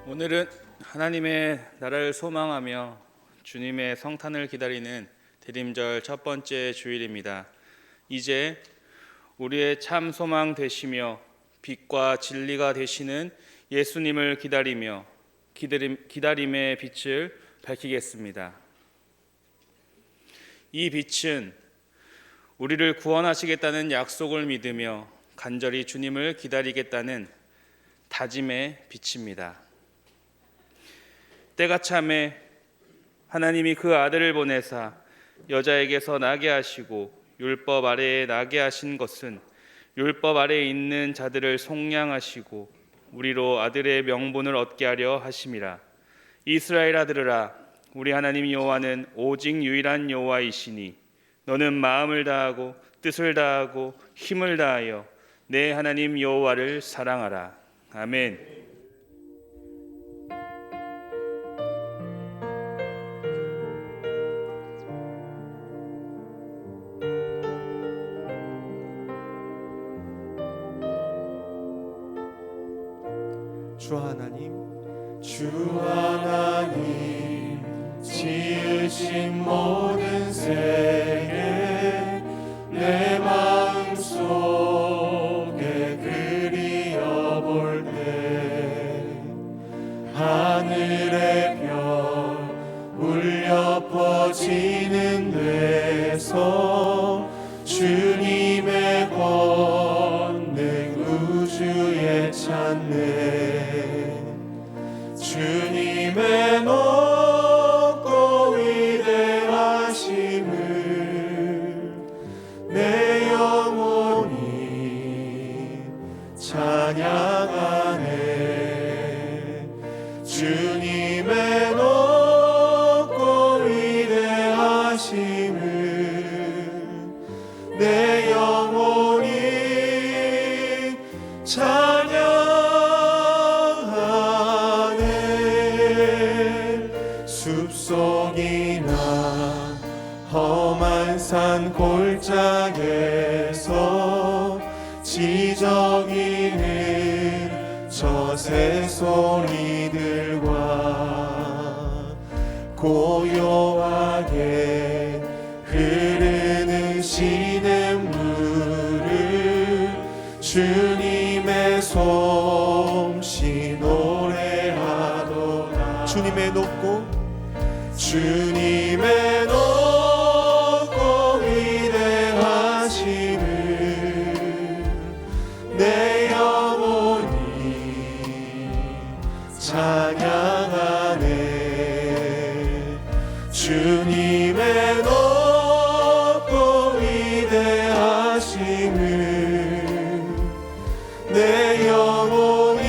오늘은 하나님의 나라를 소망하며 주님의 성탄을 기다리는 대림절 첫 번째 주일입니다. 이제 우리의 참 소망 되시며 빛과 진리가 되시는 예수님을 기다리며 기다림의 빛을 밝히겠습니다. 이 빛은 우리를 구원하시겠다는 약속을 믿으며 간절히 주님을 기다리겠다는 다짐의 빛입니다. 때가 참에 하나님이 그 아들을 보내사 여자에게서 나게 하시고 율법 아래에 나게 하신 것은 율법 아래에 있는 자들을 속량하시고 우리로 아들의 명분을 얻게 하려 하심이라. 이스라엘아 들으라. 우리 하나님 여호와는 오직 유일한 여호와이시니 너는 마음을 다하고 뜻을 다하고 힘을 다하여 내 하나님 여호와를 사랑하라. 아멘. 주 하나님 지으신 모든 세계 내 마음속에 그리어볼 때 하늘의 별 울려 퍼지는 데서 주님의 권능 우주에 찾네. 주님의 높고 위대하심을 내 영혼이 찬양하네. 주님의 높고 위대하심을 내 영혼이 찬양하네. 숲속이나 험한 산 골짜기에서 지저귀는 저 새소리들과 고요하게 흐르는 시냇물을 주님의 솜씨 노래하도다. 주님의 높고 위대하심을 내 영혼이 찬양하네. 주님의 높고 위대하심을 내 영혼이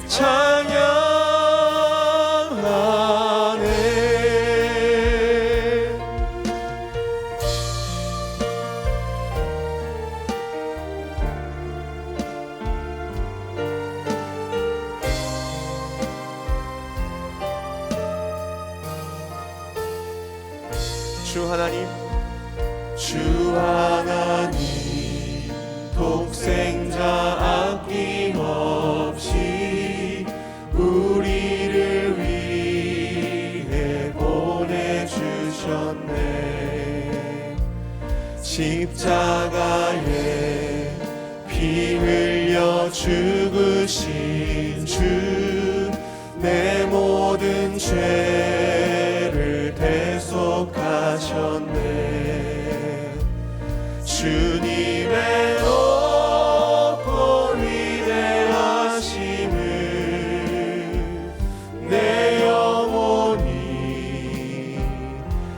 찬양하네. 주 하나님 독생자 아낌없이 우리를 위해 보내주셨네. 십자가에 피 흘려 죽으신 주 내 모든 죄를 대속하셨네. 주님의 높고 위대하심을 내 영혼이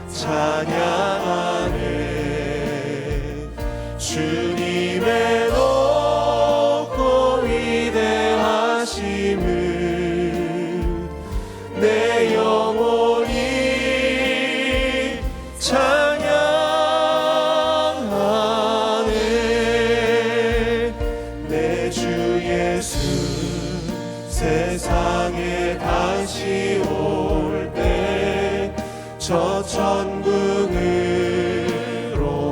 찬양하네. 주님의 높고 위대하심을 내 영혼이 찬양하네. 내 주 예수 세상에 다시 올 때 저 천국으로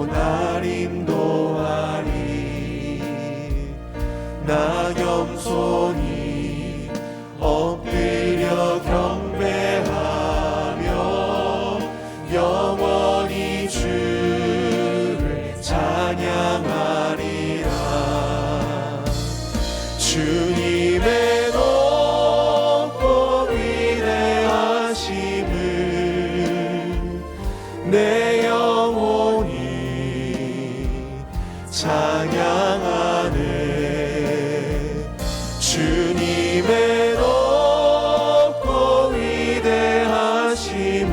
날 인도하리. 나 겸손히 주님의 높고 위대하심을 내 영혼이 찬양하네. 주님의 높고 위대하심을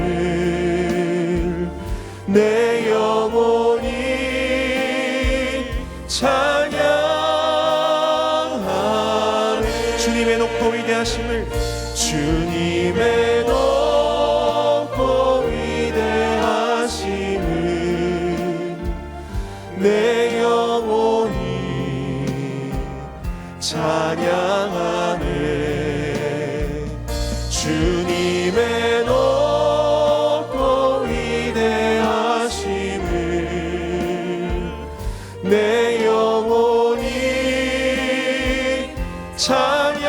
내 영혼이 찬양하네. 주님의 높고 위대하심을, 주님의 높고 위대하심을 내 영혼이 찬양하네. 주님의 높고 위대하심을 내 영혼이 찬양하네.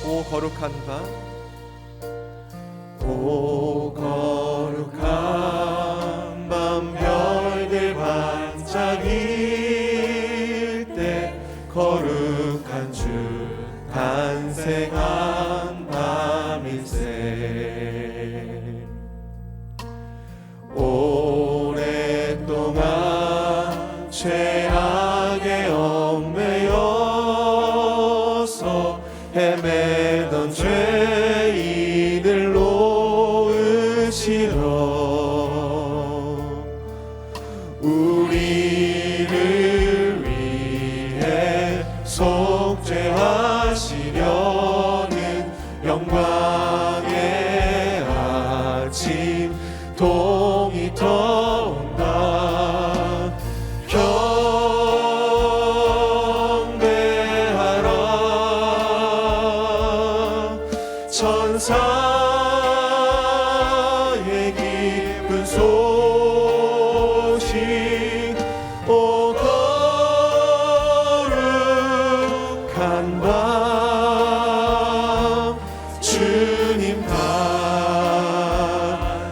오 거룩한 밤, 오 거룩한 밤, 별들 반짝일 때 거룩한 주 탄생한 밤일세. 오랫동안 죄악에 얽매여서 헤매던 죄인을 놓으시러 우리를 위해 속죄하시려는 영광의 아침 동이 터온다. 천사의 기쁜 소식, 오 거룩한 밤, 주님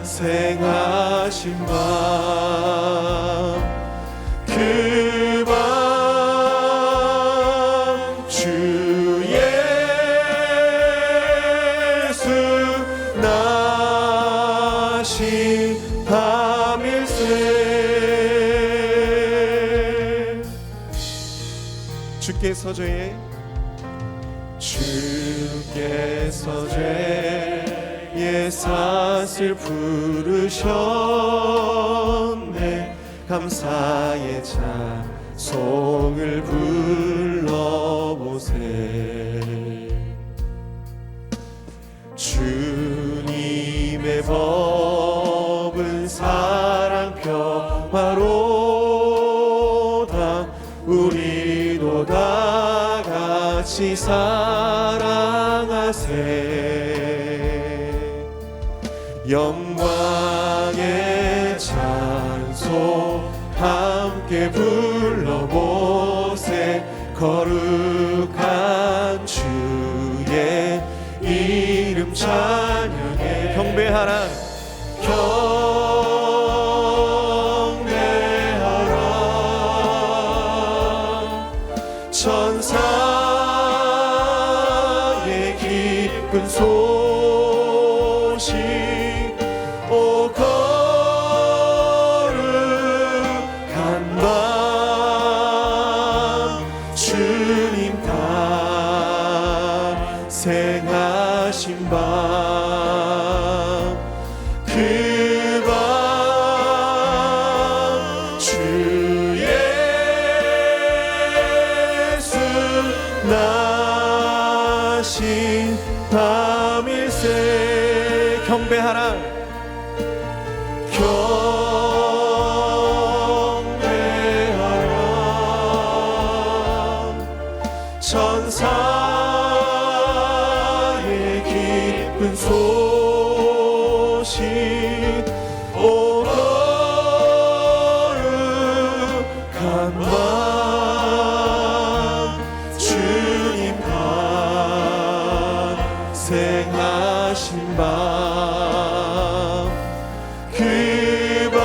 탄생하신 밤, 그 밤 주 나신 밤일세. 주께서 죄의 삿을 부르셨네. 감사의 찬송을 불러보세. 주님의 법은 사랑 평화로다. 우리도 다 같이 사랑하세. 영광의 찬송 함께 불러보세. 거룩한 주의 이름 찬양해. 경배하라, 경배하라. 천사의 기쁜 소식, 오 거룩한 밤, 주님 탄생하신 밤, 그 밤 주 예수 나신 밤일세. 경배하라, 경배하라. 한 마음 주님 탄생하신 밤 그 밤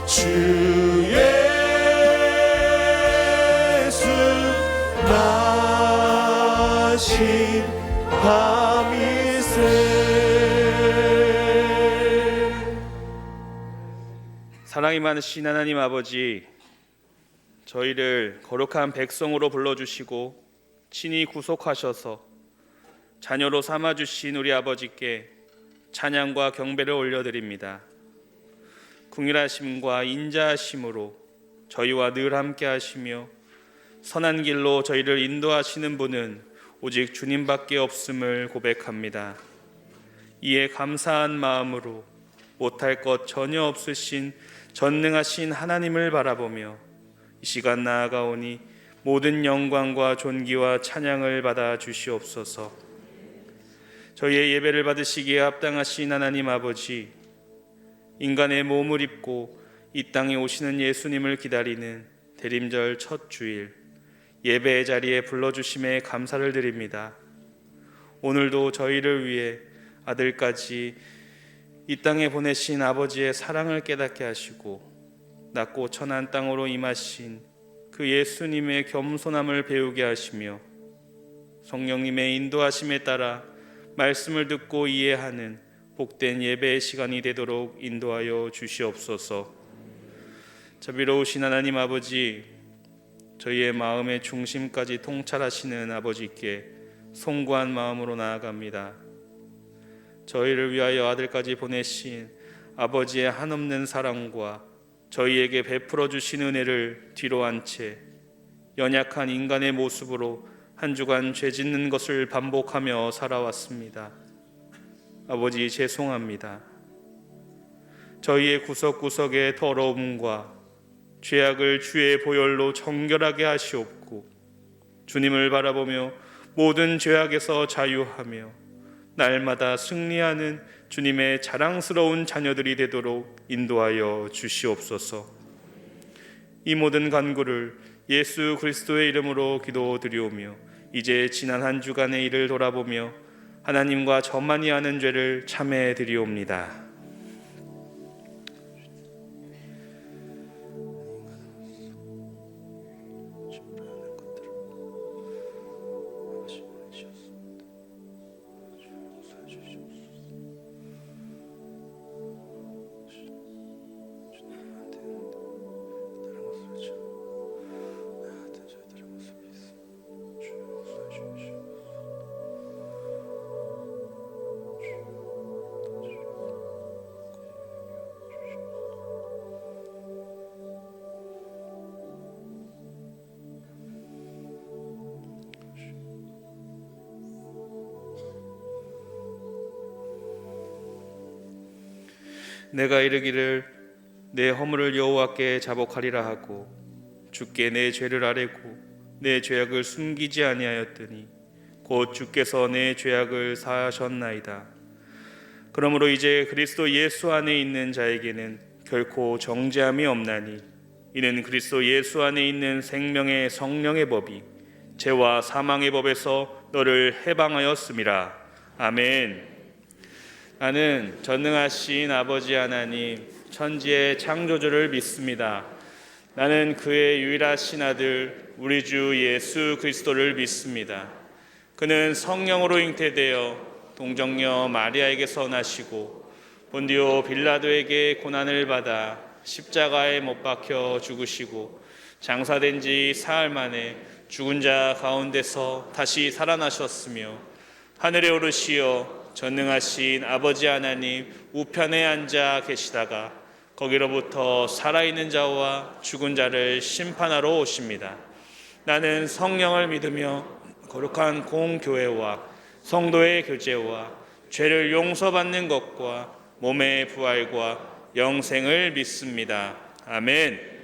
주 예수 나신 밤이세. 사랑이 많으신 하나님 아버지, 저희를 거룩한 백성으로 불러주시고 친히 구속하셔서 자녀로 삼아주신 우리 아버지께 찬양과 경배를 올려드립니다. 궁일하심과 인자하심으로 저희와 늘 함께 하시며 선한 길로 저희를 인도하시는 분은 오직 주님밖에 없음을 고백합니다. 이에 감사한 마음으로 못할 것 전혀 없으신 전능하신 하나님을 바라보며 이 시간 나아가오니 모든 영광과 존귀와 찬양을 받아 주시옵소서. 저희의 예배를 받으시기에 합당하신 하나님 아버지, 인간의 몸을 입고 이 땅에 오시는 예수님을 기다리는 대림절 첫 주일 예배의 자리에 불러주심에 감사를 드립니다. 오늘도 저희를 위해 아들까지 이 땅에 보내신 아버지의 사랑을 깨닫게 하시고 낮고 천한 땅으로 임하신 그 예수님의 겸손함을 배우게 하시며 성령님의 인도하심에 따라 말씀을 듣고 이해하는 복된 예배의 시간이 되도록 인도하여 주시옵소서. 자비로우신 하나님 아버지, 저희의 마음의 중심까지 통찰하시는 아버지께 송구한 마음으로 나아갑니다. 저희를 위하여 아들까지 보내신 아버지의 한없는 사랑과 저희에게 베풀어 주신 은혜를 뒤로 한 채 연약한 인간의 모습으로 한 주간 죄 짓는 것을 반복하며 살아왔습니다. 아버지, 죄송합니다. 저희의 구석구석의 더러움과 죄악을 주의 보혈로 정결하게 하시옵고 주님을 바라보며 모든 죄악에서 자유하며 날마다 승리하는 주님의 자랑스러운 자녀들이 되도록 인도하여 주시옵소서. 이 모든 간구를 예수 그리스도의 이름으로 기도드리오며 이제 지난 한 주간의 일을 돌아보며 하나님과 저만이 아는 죄를 참회해 드리옵니다. 내가 이르기를 내 허물을 여호와께 자복하리라 하고 주께 내 죄를 아뢰고 내 죄악을 숨기지 아니하였더니 곧 주께서 내 죄악을 사하셨나이다. 그러므로 이제 그리스도 예수 안에 있는 자에게는 결코 정죄함이 없나니 이는 그리스도 예수 안에 있는 생명의 성령의 법이 죄와 사망의 법에서 너를 해방하였음이라. 아멘. 나는 전능하신 아버지 하나님 천지의 창조주를 믿습니다. 나는 그의 유일하신 아들 우리 주 예수 그리스도를 믿습니다. 그는 성령으로 잉태되어 동정녀 마리아에게서 나시고 본디오 빌라도에게 고난을 받아 십자가에 못 박혀 죽으시고 장사된 지 사흘 만에 죽은 자 가운데서 다시 살아나셨으며 하늘에 오르시어 전능하신 아버지 하나님 우편에 앉아 계시다가 거기로부터 살아있는 자와 죽은 자를 심판하러 오십니다. 나는 성령을 믿으며 거룩한 공교회와 성도의 교제와 죄를 용서받는 것과 몸의 부활과 영생을 믿습니다. 아멘.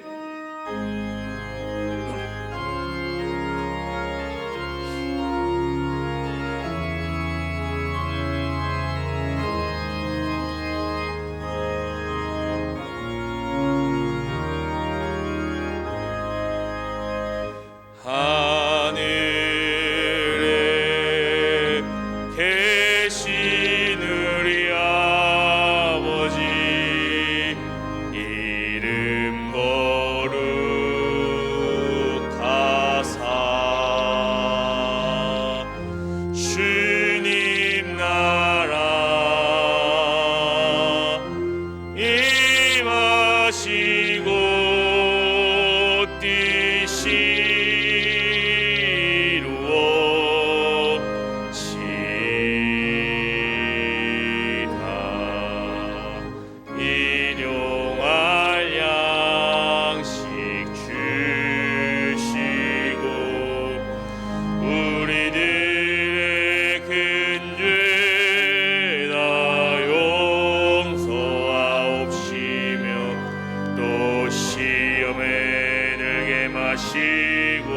시험에 들게 마시고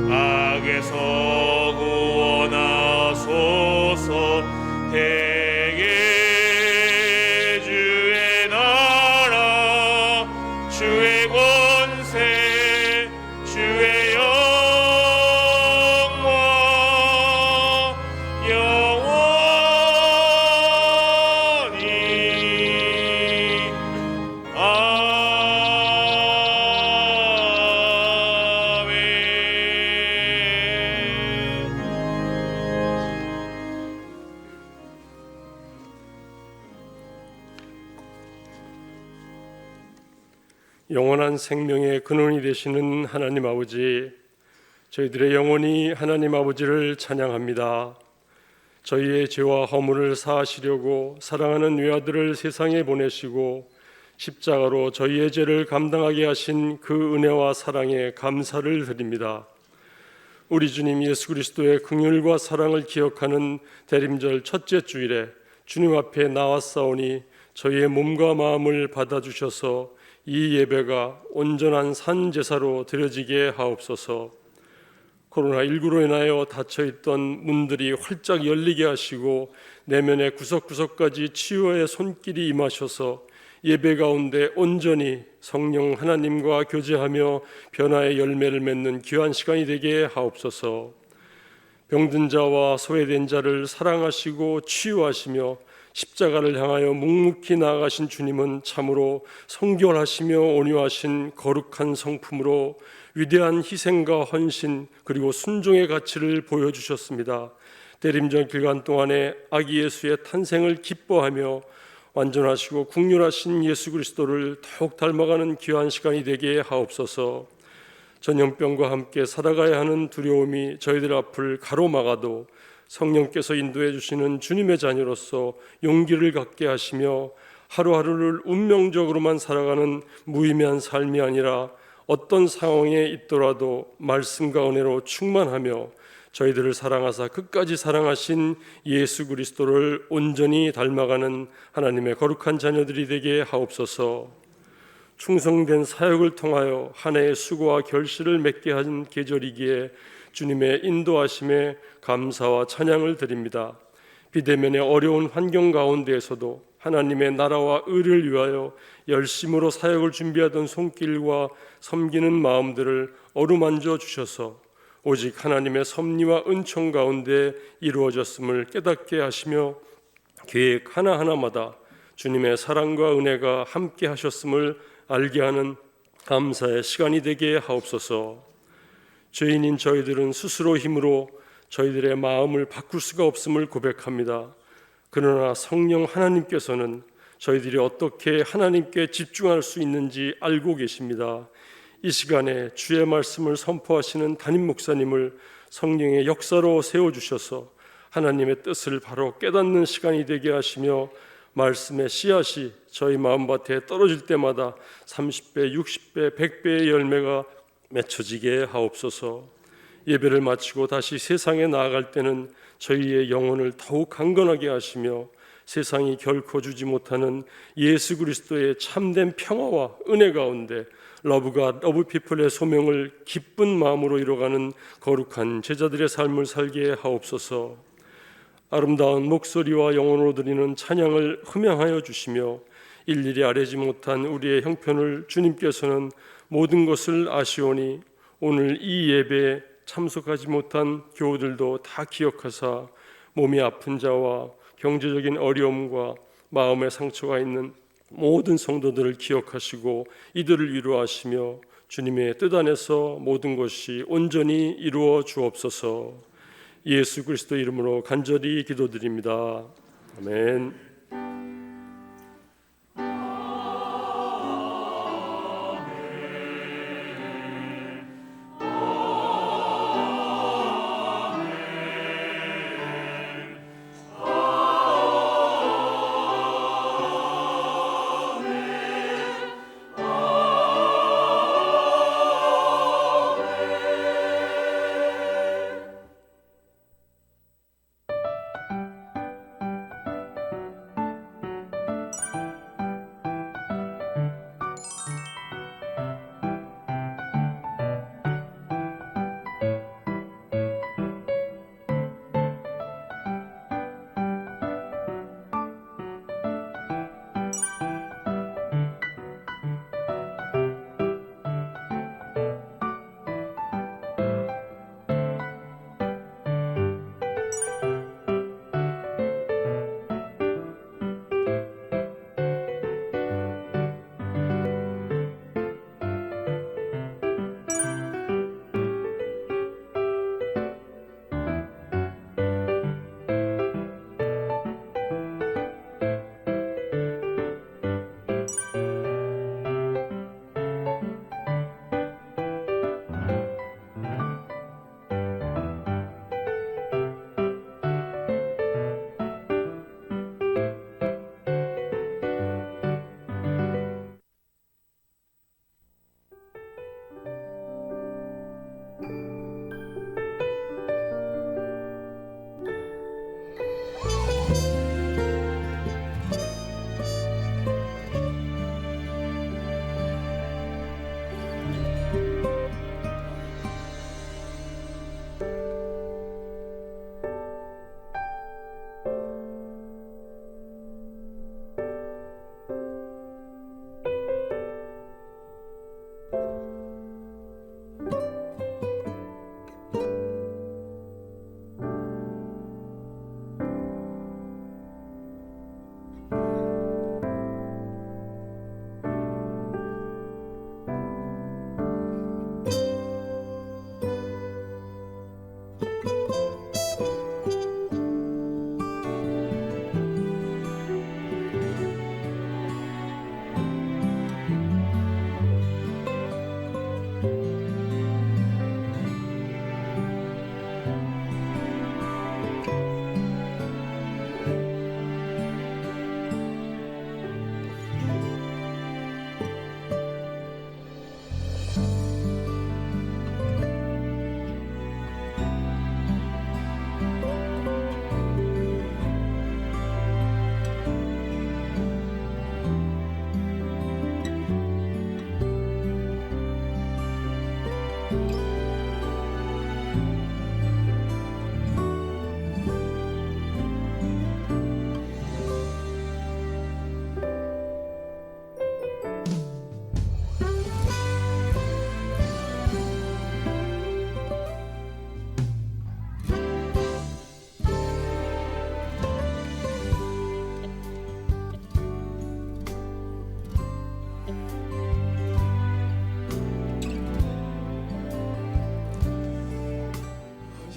악에서 구원하소서. 대개 주의 나라 주의 권세 주의 영광 영원히 아멘. 영원한 생명의 근원이 되시는 하나님 아버지, 저희들의 영혼이 하나님 아버지를 찬양합니다. 저희의 죄와 허물을 사하시려고 사랑하는 외아들을 세상에 보내시고 십자가로 저희의 죄를 감당하게 하신 그 은혜와 사랑에 감사를 드립니다. 우리 주님 예수 그리스도의 긍휼과 사랑을 기억하는 대림절 첫째 주일에 주님 앞에 나왔사오니 저희의 몸과 마음을 받아주셔서 이 예배가 온전한 산제사로 드려지게 하옵소서. 코로나19로 인하여 닫혀있던 문들이 활짝 열리게 하시고 내면의 구석구석까지 치유의 손길이 임하셔서 예배 가운데 온전히 성령 하나님과 교제하며 변화의 열매를 맺는 귀한 시간이 되게 하옵소서. 병든 자와 소외된 자를 사랑하시고 치유하시며 십자가를 향하여 묵묵히 나아가신 주님은 참으로 성결하시며 온유하신 거룩한 성품으로 위대한 희생과 헌신 그리고 순종의 가치를 보여주셨습니다. 대림절 기간 동안에 아기 예수의 탄생을 기뻐하며 완전하시고 국률하신 예수 그리스도를 더욱 닮아가는 귀한 시간이 되게 하옵소서. 전염병과 함께 살아가야 하는 두려움이 저희들 앞을 가로막아도 성령께서 인도해 주시는 주님의 자녀로서 용기를 갖게 하시며 하루하루를 운명적으로만 살아가는 무의미한 삶이 아니라 어떤 상황에 있더라도 말씀과 은혜로 충만하며 저희들을 사랑하사 끝까지 사랑하신 예수 그리스도를 온전히 닮아가는 하나님의 거룩한 자녀들이 되게 하옵소서. 충성된 사역을 통하여 한 해의 수고와 결실을 맺게 한 계절이기에 주님의 인도하심에 감사와 찬양을 드립니다. 비대면의 어려운 환경 가운데에서도 하나님의 나라와 의를 위하여 열심으로 사역을 준비하던 손길과 섬기는 마음들을 어루만져 주셔서 오직 하나님의 섭리와 은총 가운데 이루어졌음을 깨닫게 하시며 계획 하나하나마다 주님의 사랑과 은혜가 함께 하셨음을 알게 하는 감사의 시간이 되게 하옵소서. 죄인인 저희들은 스스로 힘으로 저희들의 마음을 바꿀 수가 없음을 고백합니다. 그러나 성령 하나님께서는 저희들이 어떻게 하나님께 집중할 수 있는지 알고 계십니다. 이 시간에 주의 말씀을 선포하시는 담임 목사님을 성령의 역사로 세워주셔서 하나님의 뜻을 바로 깨닫는 시간이 되게 하시며 말씀의 씨앗이 저희 마음밭에 떨어질 때마다 30배, 60배, 100배의 열매가 맺혀지게 하옵소서. 예배를 마치고 다시 세상에 나아갈 때는 저희의 영혼을 더욱 강건하게 하시며 세상이 결코 주지 못하는 예수 그리스도의 참된 평화와 은혜 가운데 러브피플의 소명을 기쁜 마음으로 이뤄가는 거룩한 제자들의 삶을 살게 하옵소서. 아름다운 목소리와 영혼으로 드리는 찬양을 흠양하여 주시며 일일이 아뢰지 못한 우리의 형편을 주님께서는 모든 것을 아시오니 오늘 이 예배에 참석하지 못한 교우들도 다 기억하사 몸이 아픈 자와 경제적인 어려움과 마음의 상처가 있는 모든 성도들을 기억하시고 이들을 위로하시며 주님의 뜻 안에서 모든 것이 온전히 이루어 주옵소서. 예수 그리스도 이름으로 간절히 기도드립니다. 아멘.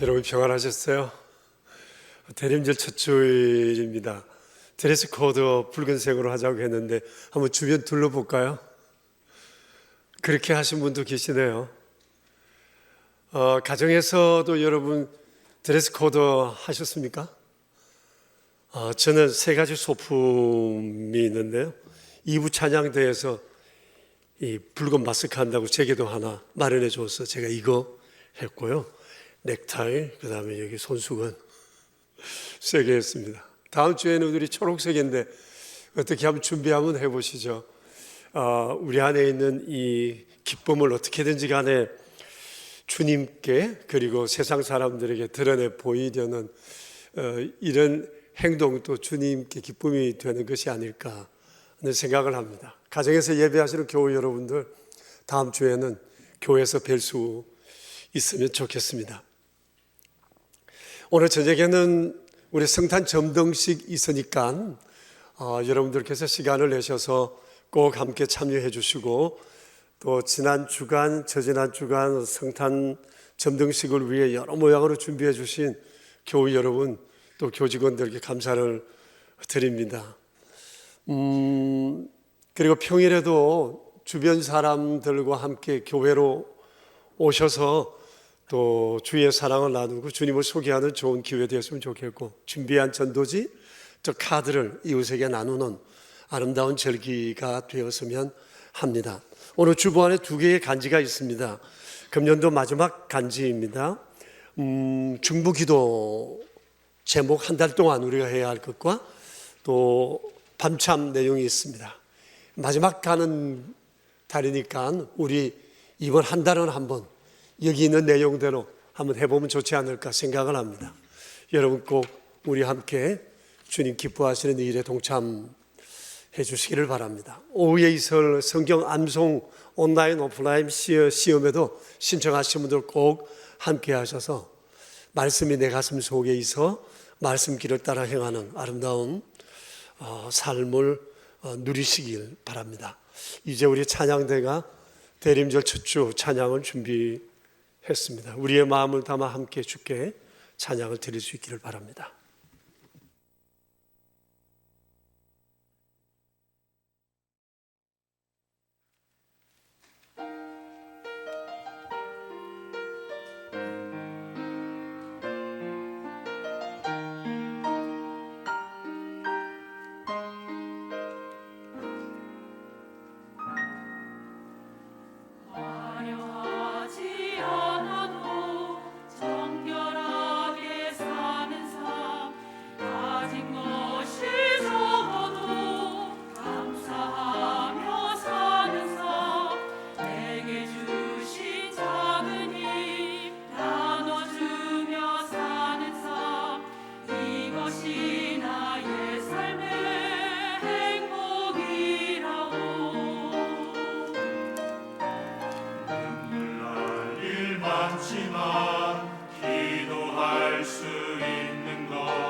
여러분 평안하셨어요? 대림절 첫 주일입니다. 드레스 코드 붉은색으로 하자고 했는데 한번 주변 둘러볼까요? 그렇게 하신 분도 계시네요. 가정에서도 여러분 드레스 코드 하셨습니까? 저는 세 가지 소품이 있는데요. 2부 찬양대에서 이 붉은 마스크 한다고 제게도 하나 마련해 줘서 제가 이거 했고요. 넥타이, 그 다음에 여기 손수건 세게 했습니다. 다음 주에는 우리 초록색인데 어떻게 한번 준비 한번 해보시죠. 우리 안에 있는 이 기쁨을 어떻게든지 간에 주님께 그리고 세상 사람들에게 드러내 보이려는 이런 행동도 주님께 기쁨이 되는 것이 아닐까 하는 생각을 합니다. 가정에서 예배하시는 교우 여러분들 다음 주에는 교회에서 뵐 수 있으면 좋겠습니다. 오늘 저녁에는 우리 성탄 점등식 있으니까 여러분들께서 시간을 내셔서 꼭 함께 참여해 주시고 또 지난 주간, 저지난 주간 성탄 점등식을 위해 여러 모양으로 준비해 주신 교우 여러분 또 교직원들께 감사를 드립니다. 그리고 평일에도 주변 사람들과 함께 교회로 오셔서 또 주의 사랑을 나누고 주님을 소개하는 좋은 기회 되었으면 좋겠고 준비한 전도지, 저 카드를 이웃에게 나누는 아름다운 절기가 되었으면 합니다. 오늘 주보 안에 2개의 간지가 있습니다. 금년도 마지막 간지입니다. 중부기도 제목 한 달 동안 우리가 해야 할 것과 또 밤참 내용이 있습니다. 마지막 가는 달이니까 우리 이번 한 달은 한번 여기 있는 내용대로 한번 해보면 좋지 않을까 생각을 합니다. 여러분 꼭 우리 함께 주님 기뻐하시는 이 일에 동참해 주시기를 바랍니다. 오후에 있을 성경 암송 온라인 오프라인 시험에도 신청하신 분들 꼭 함께 하셔서 말씀이 내 가슴 속에 있어 말씀 길을 따라 행하는 아름다운 삶을 누리시길 바랍니다. 이제 우리 찬양대가 대림절 첫 주 찬양을 준비했습니다. 우리의 마음을 담아 함께 주께 찬양을 드릴 수 있기를 바랍니다. 이것이 행복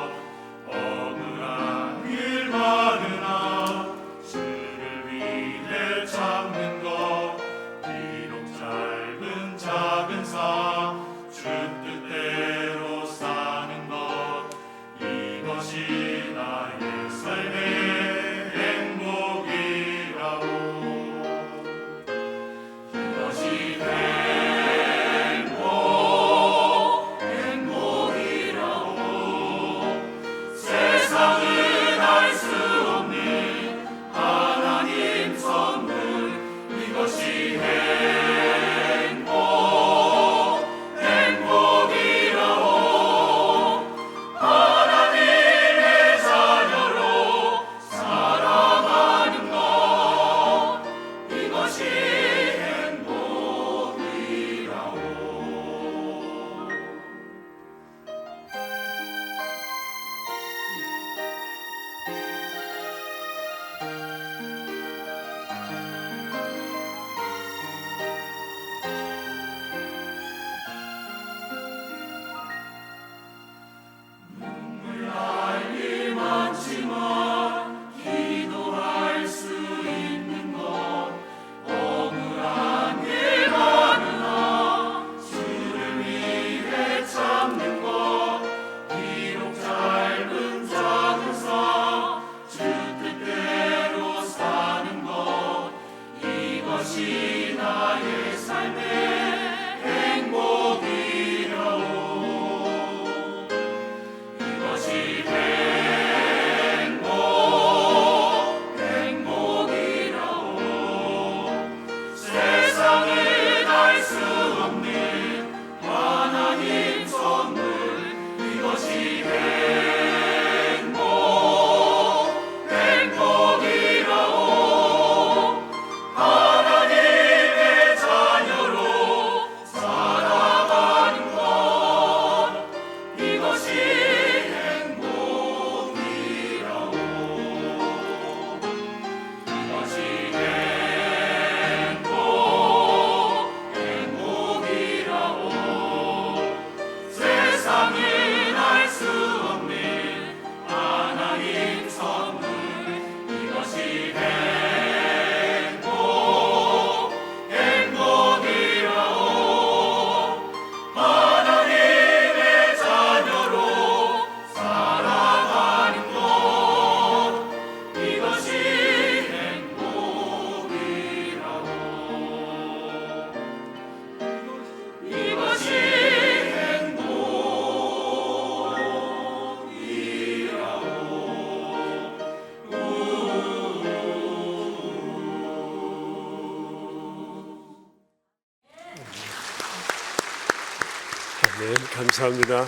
네, 감사합니다.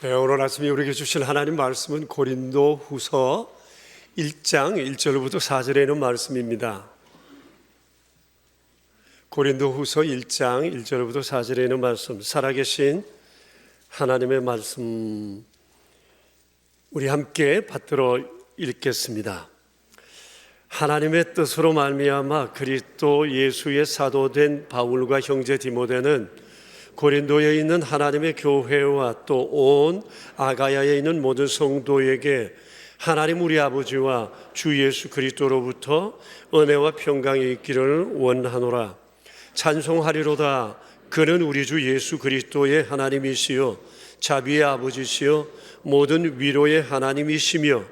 네, 오늘 아침에 우리에게 주신 하나님 말씀은 고린도 후서 1장 1절부터 4절에 있는 말씀입니다. 고린도 후서 1장 1절부터 4절에 있는 말씀, 살아계신 하나님의 말씀 우리 함께 받들어 읽겠습니다. 하나님의 뜻으로 말미암아 그리스도 예수의 사도된 바울과 형제 디모데는 고린도에 있는 하나님의 교회와 또 온 아가야에 있는 모든 성도에게 하나님 우리 아버지와 주 예수 그리스도로부터 은혜와 평강이 있기를 원하노라. 찬송하리로다. 그는 우리 주 예수 그리스도의 하나님이시요 자비의 아버지시요 모든 위로의 하나님이시며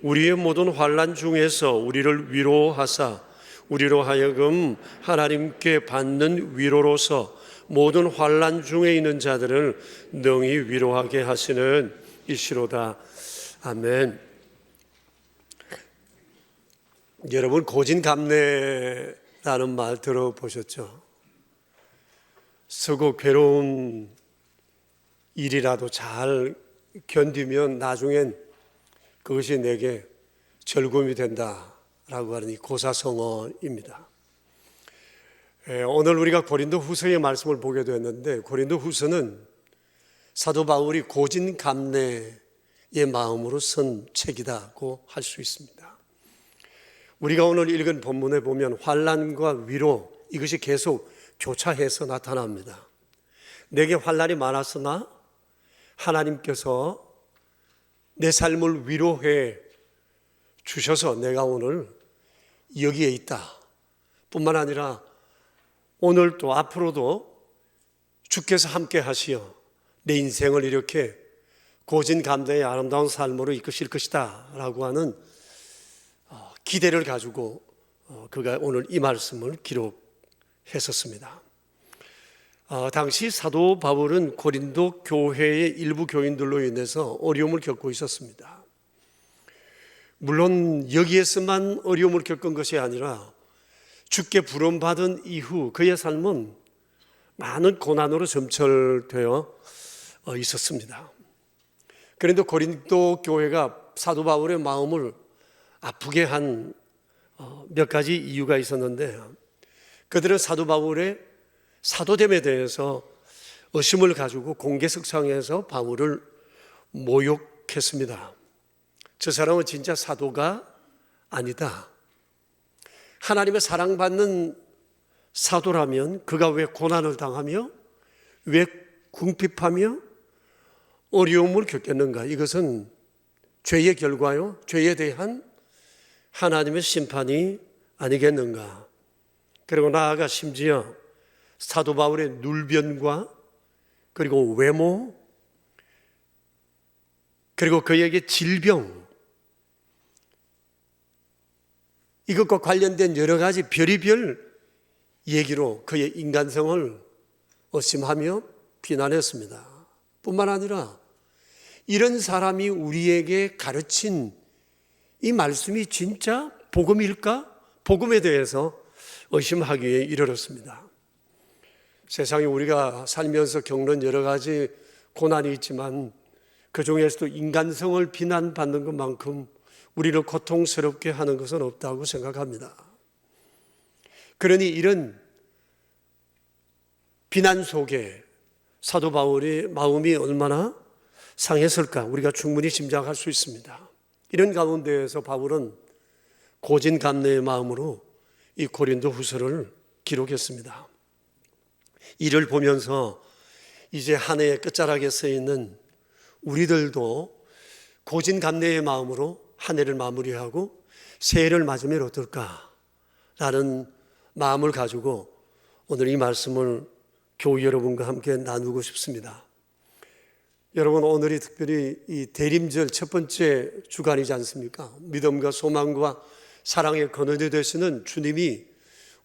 우리의 모든 환난 중에서 우리를 위로하사 우리로 하여금 하나님께 받는 위로로서 모든 환난 중에 있는 자들을 능히 위로하게 하시는 이시로다. 아멘. 여러분, 고진감래라는 말 들어보셨죠? 쓰고 괴로운 일이라도 잘 견디면 나중엔 그것이 내게 절금이 된다라고 하는 이 고사성어입니다. 오늘 우리가 고린도 후서의 말씀을 보게 되었는데, 고린도 후서는 사도 바울이 고진감래의 마음으로 쓴 책이라고 할 수 있습니다. 우리가 오늘 읽은 본문에 보면 환난과 위로, 이것이 계속 교차해서 나타납니다. 내게 환난이 많았으나 하나님께서 내 삶을 위로해 주셔서 내가 오늘 여기에 있다 뿐만 아니라 오늘 또 앞으로도 주께서 함께 하시어 내 인생을 이렇게 고진감래의 아름다운 삶으로 이끄실 것이다 라고 하는 기대를 가지고 그가 오늘 이 말씀을 기록했었습니다. 당시 사도 바울은 고린도 교회의 일부 교인들로 인해서 어려움을 겪고 있었습니다. 물론 여기에서만 어려움을 겪은 것이 아니라 주께 부름받은 이후 그의 삶은 많은 고난으로 점철되어 있었습니다. 그런데 고린도 교회가 사도 바울의 마음을 아프게 한 몇 가지 이유가 있었는데, 그들은 사도 바울의 사도됨에 대해서 의심을 가지고 공개석상에서 바울을 모욕했습니다. 저 사람은 진짜 사도가 아니다. 하나님의 사랑받는 사도라면 그가 왜 고난을 당하며 왜 궁핍하며 어려움을 겪겠는가? 이것은 죄의 결과요, 죄에 대한 하나님의 심판이 아니겠는가? 그리고 나아가 심지어 사도 바울의 눌변과 그리고 외모 그리고 그에게 질병, 이것과 관련된 여러 가지 별의별 얘기로 그의 인간성을 의심하며 비난했습니다. 뿐만 아니라 이런 사람이 우리에게 가르친 이 말씀이 진짜 복음일까? 복음에 대해서 의심하기에 이르렀습니다. 세상에 우리가 살면서 겪는 여러 가지 고난이 있지만 그 중에서도 인간성을 비난받는 것만큼 우리를 고통스럽게 하는 것은 없다고 생각합니다. 그러니 이런 비난 속에 사도 바울의 마음이 얼마나 상했을까 우리가 충분히 짐작할 수 있습니다. 이런 가운데에서 바울은 고진감래의 마음으로 이 고린도 후서를 기록했습니다. 이를 보면서 이제 한 해의 끝자락에 서 있는 우리들도 고진감래의 마음으로 한 해를 마무리하고 새해를 맞으면 어떨까라는 마음을 가지고 오늘 이 말씀을 교우 여러분과 함께 나누고 싶습니다. 여러분, 오늘이 특별히 이 대림절 첫 번째 주간이지 않습니까? 믿음과 소망과 사랑의 근원이 되시는 주님이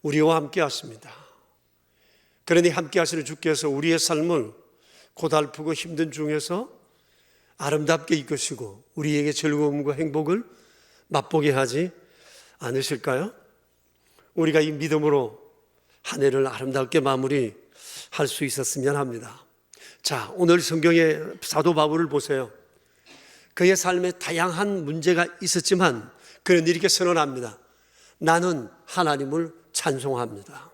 우리와 함께 하십니다. 그러니 함께 하시는 주께서 우리의 삶을 고달프고 힘든 중에서 아름답게 이끄시고 우리에게 즐거움과 행복을 맛보게 하지 않으실까요? 우리가 이 믿음으로 한 해를 아름답게 마무리하는 할 수 있었으면 합니다. 자, 오늘 성경의 사도 바울을 보세요. 그의 삶에 다양한 문제가 있었지만 그는 이렇게 선언합니다. 나는 하나님을 찬송합니다.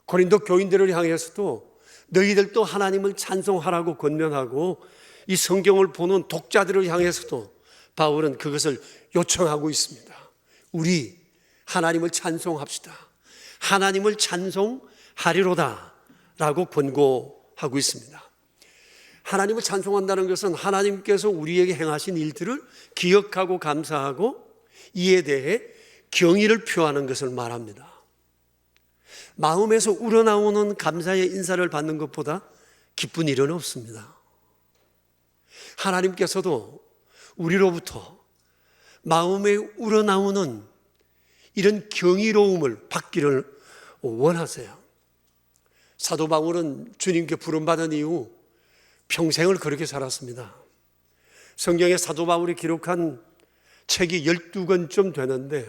고린도 교인들을 향해서도 너희들도 하나님을 찬송하라고 권면하고, 이 성경을 보는 독자들을 향해서도 바울은 그것을 요청하고 있습니다. 우리 하나님을 찬송합시다. 하나님을 찬송하리로다 라고 권고하고 있습니다. 하나님을 찬송한다는 것은 하나님께서 우리에게 행하신 일들을 기억하고 감사하고 이에 대해 경의를 표하는 것을 말합니다. 마음에서 우러나오는 감사의 인사를 받는 것보다 기쁜 일은 없습니다. 하나님께서도 우리로부터 마음에 우러나오는 이런 경이로움을 받기를 원하세요. 사도 바울은 주님께 부름받은 이후 평생을 그렇게 살았습니다. 성경에 사도 바울이 기록한 책이 12권쯤 되는데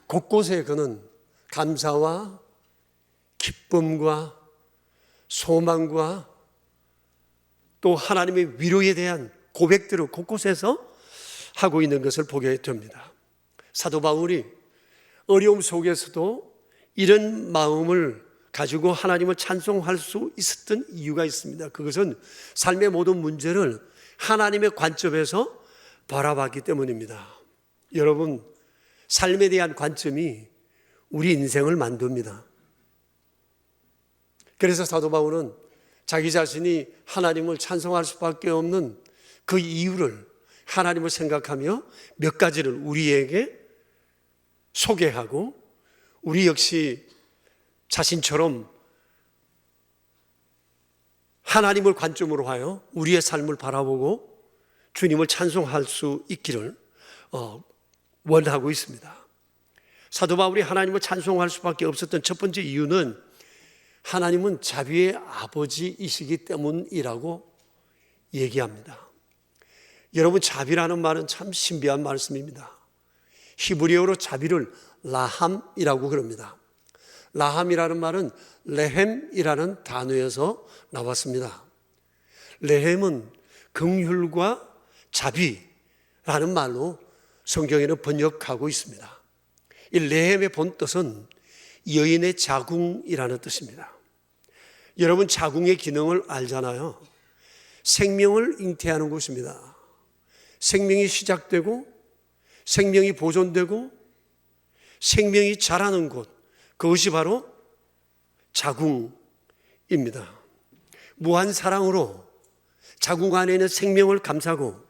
곳곳에 그는 감사와 기쁨과 소망과 또 하나님의 위로에 대한 고백들을 곳곳에서 하고 있는 것을 보게 됩니다. 사도 바울이 어려움 속에서도 이런 마음을 가지고 하나님을 찬송할 수 있었던 이유가 있습니다. 그것은 삶의 모든 문제를 하나님의 관점에서 바라봤기 때문입니다. 여러분, 삶에 대한 관점이 우리 인생을 만듭니다. 그래서 사도 바울은 자기 자신이 하나님을 찬송할 수밖에 없는 그 이유를 하나님을 생각하며 몇 가지를 우리에게 소개하고, 우리 역시 자신처럼 하나님을 관점으로 하여 우리의 삶을 바라보고 주님을 찬송할 수 있기를 원하고 있습니다. 사도 바울이 하나님을 찬송할 수밖에 없었던 첫 번째 이유는 하나님은 자비의 아버지이시기 때문이라고 얘기합니다. 여러분, 자비라는 말은 참 신비한 말씀입니다. 히브리어로 자비를 라함이라고 그럽니다. 라함이라는 말은 레헴이라는 단어에서 나왔습니다. 레헴은 긍휼과 자비라는 말로 성경에는 번역하고 있습니다. 이 레헴의 본 뜻은 여인의 자궁이라는 뜻입니다. 여러분, 자궁의 기능을 알잖아요. 생명을 잉태하는 곳입니다. 생명이 시작되고 생명이 보존되고 생명이 자라는 곳, 그것이 바로 자궁입니다. 무한 사랑으로 자궁 안에 있는 생명을 감싸고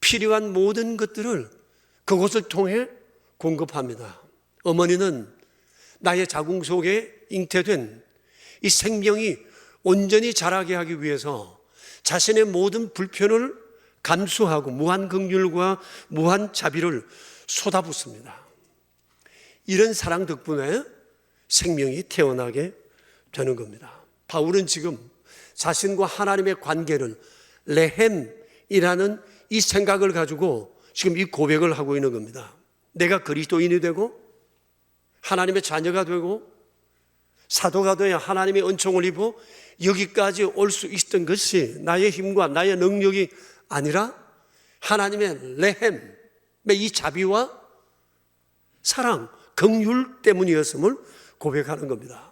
필요한 모든 것들을 그곳을 통해 공급합니다. 어머니는 나의 자궁 속에 잉태된 이 생명이 온전히 자라게 하기 위해서 자신의 모든 불편을 감수하고 무한 긍휼과 무한 자비를 쏟아붓습니다. 이런 사랑 덕분에 생명이 태어나게 되는 겁니다. 바울은 지금 자신과 하나님의 관계를 레헴이라는 이 생각을 가지고 지금 이 고백을 하고 있는 겁니다. 내가 그리스도인이 되고 하나님의 자녀가 되고 사도가 되어 하나님의 은총을 입어 여기까지 올 수 있었던 것이 나의 힘과 나의 능력이 아니라 하나님의 레헴의 이 자비와 사랑, 긍휼 때문이었음을 고백하는 겁니다.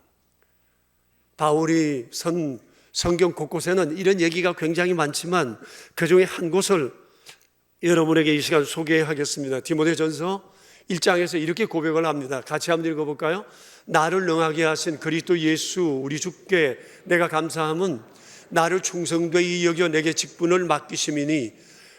바울이 선 성경 곳곳에는 이런 얘기가 굉장히 많지만 그중에 한 곳을 여러분에게 이 시간 소개하겠습니다. 디모데전서 1장에서 이렇게 고백을 합니다. 같이 한번 읽어볼까요? 나를 능하게 하신 그리스도 예수 우리 주께 내가 감사함은 나를 충성되이 여겨 내게 직분을 맡기심이니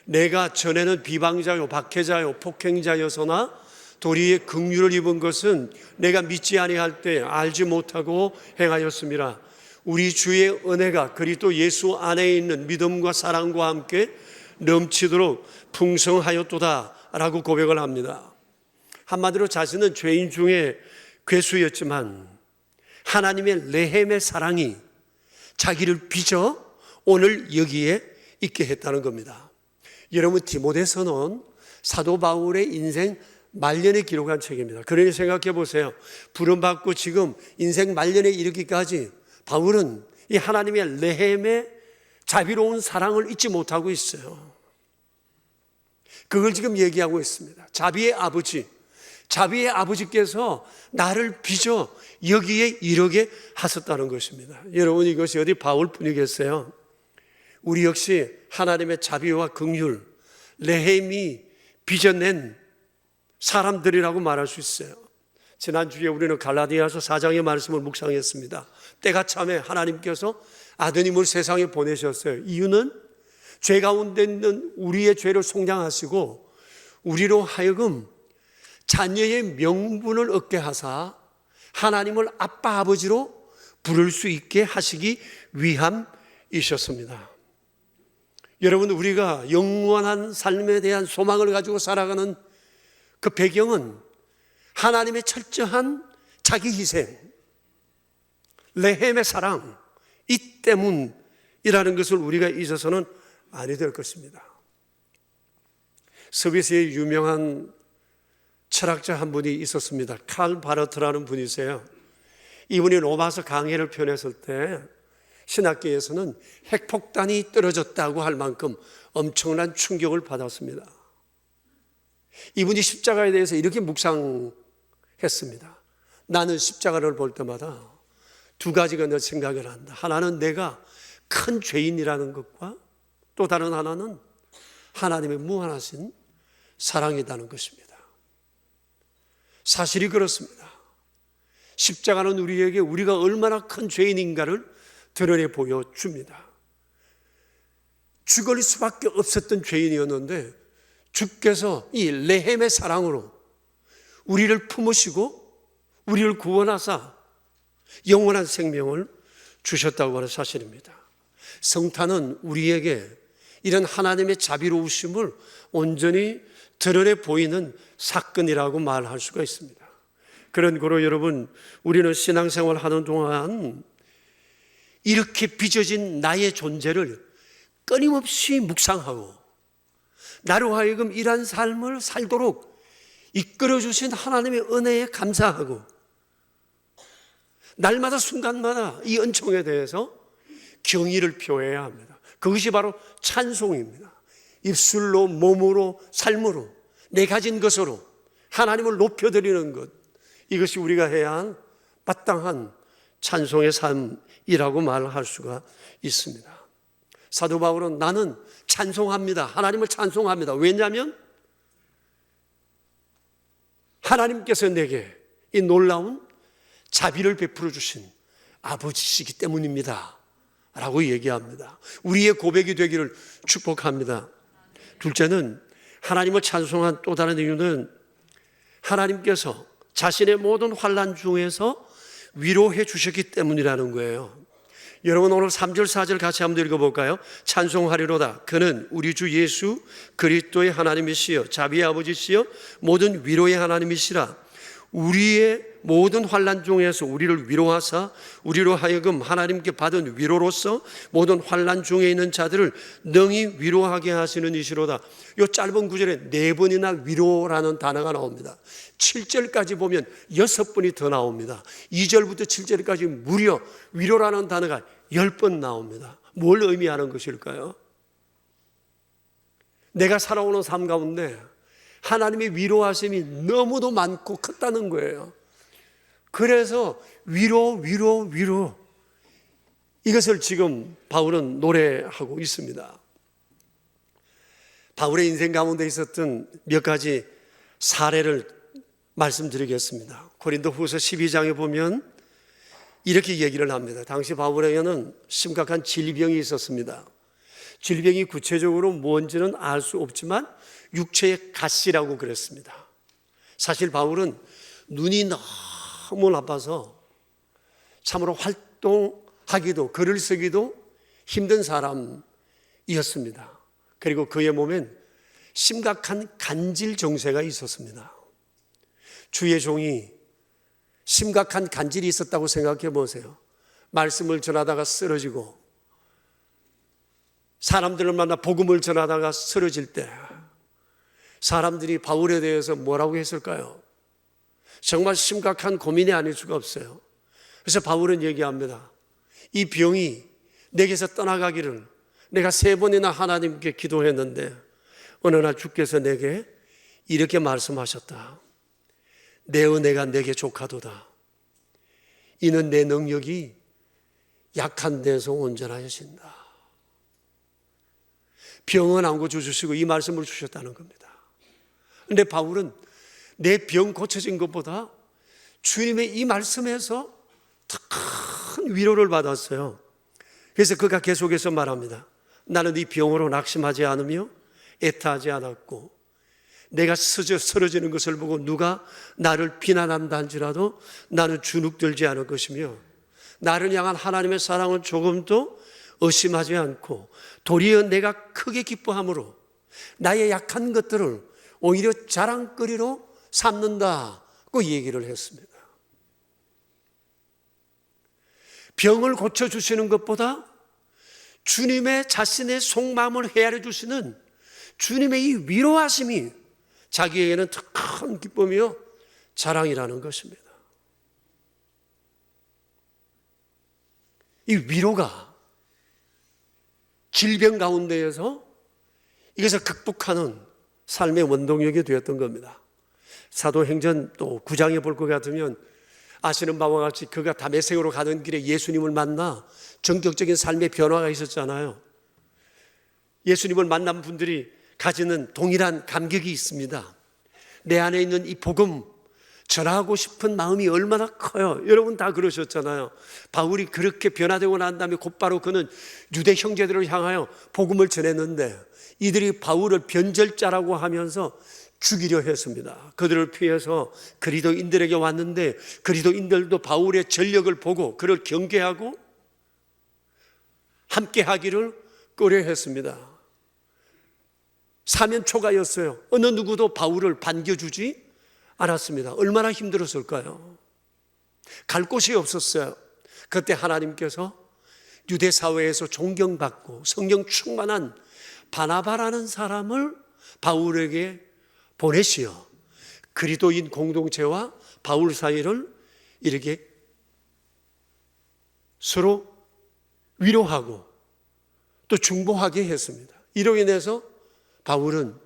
내가 전에는 비방자요 박해자요 폭행자여서나 도리의 긍휼을 입은 것은 내가 믿지 아니할 때 알지 못하고 행하였음이라. 우리 주의 은혜가 그리스도 예수 안에 있는 믿음과 사랑과 함께 넘치도록 풍성하였도다 라고 고백을 합니다. 한마디로 자신은 죄인 중에 괴수였지만 하나님의 레헴의 사랑이 자기를 빚어 오늘 여기에 있게 했다는 겁니다. 여러분, 디모데서는 사도 바울의 인생 말년에 기록한 책입니다. 그러니 생각해 보세요. 부름받고 지금 인생 말년에 이르기까지 바울은 이 하나님의 레헴의 자비로운 사랑을 잊지 못하고 있어요. 그걸 지금 얘기하고 있습니다. 자비의 아버지께서 나를 빚어 여기에 이르게 하셨다는 것입니다. 여러분, 이것이 어디 바울뿐이겠어요? 우리 역시 하나님의 자비와 긍휼, 레헴이 빚어낸 사람들이라고 말할 수 있어요. 지난주에 우리는 갈라디아서 4장의 말씀을 묵상했습니다. 때가 참에 하나님께서 아드님을 세상에 보내셨어요. 이유는 죄 가운데 있는 우리의 죄를 속량하시고 우리로 하여금 자녀의 명분을 얻게 하사 하나님을 아빠 아버지로 부를 수 있게 하시기 위함이셨습니다. 여러분, 우리가 영원한 삶에 대한 소망을 가지고 살아가는 그 배경은 하나님의 철저한 자기 희생, 레헴의 사랑, 이 때문이라는 것을 우리가 잊어서는 아니 될 것입니다. 스위스의 유명한 철학자 한 분이 있었습니다. 칼 바르트라는 분이세요. 이분이 로마서 강해를 펴냈을 때 신학계에서는 핵폭탄이 떨어졌다고 할 만큼 엄청난 충격을 받았습니다. 이분이 십자가에 대해서 이렇게 묵상했습니다. 나는 십자가를 볼 때마다 두 가지가 내 생각을 한다. 하나는 내가 큰 죄인이라는 것과 또 다른 하나는 하나님의 무한하신 사랑이라는 것입니다. 사실이 그렇습니다. 십자가는 우리에게 우리가 얼마나 큰 죄인인가를 드러내 보여줍니다. 죽을 수밖에 없었던 죄인이었는데 주께서 이 레헴의 사랑으로 우리를 품으시고 우리를 구원하사 영원한 생명을 주셨다고 하는 사실입니다. 성탄은 우리에게 이런 하나님의 자비로우심을 온전히 드러내 보이는 사건이라고 말할 수가 있습니다. 그런 거로 여러분, 우리는 신앙생활 하는 동안 이렇게 빚어진 나의 존재를 끊임없이 묵상하고 나로 하여금 이러한 삶을 살도록 이끌어주신 하나님의 은혜에 감사하고 날마다 순간마다 이 은총에 대해서 경의를 표해야 합니다. 그것이 바로 찬송입니다. 입술로, 몸으로, 삶으로, 내 가진 것으로 하나님을 높여드리는 것, 이것이 우리가 해야 할 마땅한 찬송의 삶이라고 말할 수가 있습니다. 사도 바울은 나는 찬송합니다. 하나님을 찬송합니다. 왜냐하면 하나님께서 내게 이 놀라운 자비를 베풀어 주신 아버지시기 때문입니다 라고 얘기합니다. 우리의 고백이 되기를 축복합니다. 둘째는 하나님을 찬송한 또 다른 이유는 하나님께서 자신의 모든 환난 중에서 위로해 주셨기 때문이라는 거예요. 여러분, 오늘 3절 4절 같이 한번 읽어볼까요? 찬송하리로다. 그는 우리 주 예수 그리스도의 하나님이시여 자비의 아버지시여 모든 위로의 하나님이시라. 우리의 모든 환난 중에서 우리를 위로하사 우리로 하여금 하나님께 받은 위로로서 모든 환난 중에 있는 자들을 능히 위로하게 하시는 이시로다. 이 짧은 구절에 4번이나 위로라는 단어가 나옵니다. 7절까지 보면 6번이 더 나옵니다. 2절부터 7절까지 무려 위로라는 단어가 10번 나옵니다. 뭘 의미하는 것일까요? 내가 살아오는 삶 가운데 하나님의 위로하심이 너무도 많고 컸다는 거예요. 그래서 위로 이것을 지금 바울은 노래하고 있습니다. 바울의 인생 가운데 있었던 몇 가지 사례를 말씀드리겠습니다. 고린도후서 12장에 보면 이렇게 얘기를 합니다. 당시 바울에게는 심각한 질병이 있었습니다. 질병이 구체적으로 뭔지는 알 수 없지만 육체의 가시라고 그랬습니다. 사실 바울은 눈이 너무 나빠서 참으로 활동하기도 글을 쓰기도 힘든 사람이었습니다. 그리고 그의 몸엔 심각한 간질 증세가 있었습니다. 주의 종이 심각한 간질이 있었다고 생각해 보세요. 말씀을 전하다가 쓰러지고 사람들을 만나 복음을 전하다가 쓰러질 때 사람들이 바울에 대해서 뭐라고 했을까요? 정말 심각한 고민이 아닐 수가 없어요. 그래서 바울은 얘기합니다. 이 병이 내게서 떠나가기를 내가 3번이나 하나님께 기도했는데 어느 날 주께서 내게 이렇게 말씀하셨다. 내 은혜가 내게 족하도다. 이는 내 능력이 약한 데서 온전하신다. 병은 안 고쳐주시고 이 말씀을 주셨다는 겁니다. 그런데 바울은 내 병 고쳐진 것보다 주님의 이 말씀에서 더 큰 위로를 받았어요. 그래서 그가 계속해서 말합니다. 나는 이 병으로 낙심하지 않으며 애타하지 않았고 내가 쓰러지는 것을 보고 누가 나를 비난한다 할지라도 나는 주눅들지 않을 것이며 나를 향한 하나님의 사랑은 조금도 의심하지 않고 도리어 내가 크게 기뻐함으로 나의 약한 것들을 오히려 자랑거리로 삼는다고 얘기를 했습니다. 병을 고쳐주시는 것보다 주님의 자신의 속마음을 헤아려 주시는 주님의 이 위로하심이 자기에게는 더 큰 기쁨이요 자랑이라는 것입니다. 이 위로가 질병 가운데에서 이것을 극복하는 삶의 원동력이 되었던 겁니다. 사도행전 또 9장에 볼 것 같으면 아시는 바와 같이 그가 다메섹으로 가던 길에 예수님을 만나 전격적인 삶의 변화가 있었잖아요. 예수님을 만난 분들이 가지는 동일한 감격이 있습니다. 내 안에 있는 이 복음 전하고 싶은 마음이 얼마나 커요. 여러분 다 그러셨잖아요. 바울이 그렇게 변화되고 난 다음에 곧바로 그는 유대 형제들을 향하여 복음을 전했는데 이들이 바울을 변절자라고 하면서 죽이려 했습니다. 그들을 피해서 그리도인들에게 왔는데 그리도인들도 바울의 전력을 보고 그를 경계하고 함께 하기를 꺼려했습니다. 사면초가였어요. 어느 누구도 바울을 반겨주지 않았습니다. 얼마나 힘들었을까요? 갈 곳이 없었어요. 그때 하나님께서 유대 사회에서 존경받고 성령 충만한 바나바라는 사람을 바울에게 보내시어 그리도인 공동체와 바울 사이를 이렇게 서로 위로하고 또 중보하게 했습니다. 이로 인해서 바울은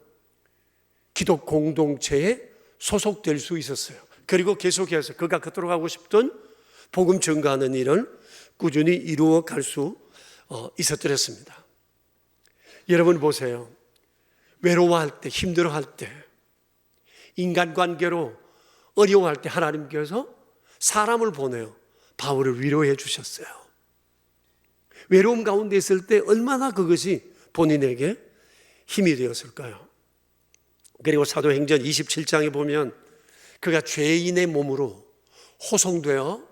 기독 공동체에 소속될 수 있었어요. 그리고 계속해서 그가 그토록 하고 싶던 복음 전가하는 일을 꾸준히 이루어 갈 수 있었더랬습니다. 여러분 보세요. 외로워할 때, 힘들어할 때, 인간관계로 어려워할 때 하나님께서 사람을 보내요. 바울을 위로해 주셨어요. 외로움 가운데 있을 때 얼마나 그것이 본인에게 힘이 되었을까요? 그리고 사도행전 27장에 보면 그가 죄인의 몸으로 호송되어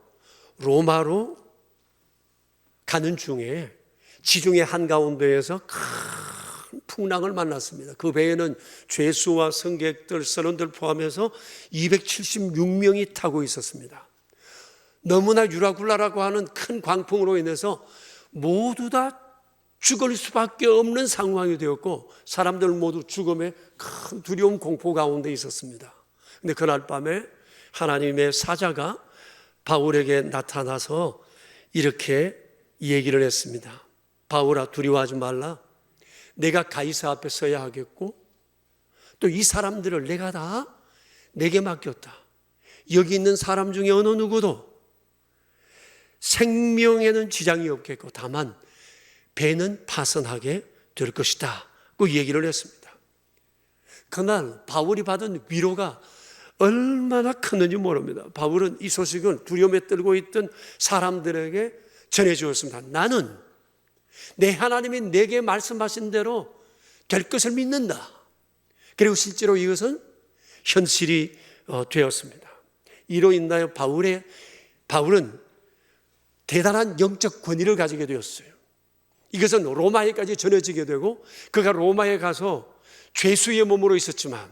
로마로 가는 중에 지중해 한가운데에서 큰 풍랑을 만났습니다. 그 배에는 죄수와 승객들, 선원들 포함해서 276명이 타고 있었습니다. 너무나 유라굴라라고 하는 큰 광풍으로 인해서 모두 다 죽을 수밖에 없는 상황이 되었고 사람들 모두 죽음의 큰 두려움 공포 가운데 있었습니다. 그런데 그날 밤에 하나님의 사자가 바울에게 나타나서 이렇게 얘기를 했습니다. 바울아, 두려워하지 말라. 내가 가이사 앞에 서야 하겠고 또 이 사람들을 내가 다 내게 맡겼다. 여기 있는 사람 중에 어느 누구도 생명에는 지장이 없겠고 다만 배는 파선하게 될 것이다. 그 얘기를 했습니다. 그날 바울이 받은 위로가 얼마나 컸는지 모릅니다. 바울은 이 소식을 두려움에 떨고 있던 사람들에게 전해주었습니다. 나는 내 하나님이 내게 말씀하신 대로 될 것을 믿는다. 그리고 실제로 이것은 현실이 되었습니다. 이로 인하여 바울은 대단한 영적 권위를 가지게 되었어요. 이것은 로마에까지 전해지게 되고 그가 로마에 가서 죄수의 몸으로 있었지만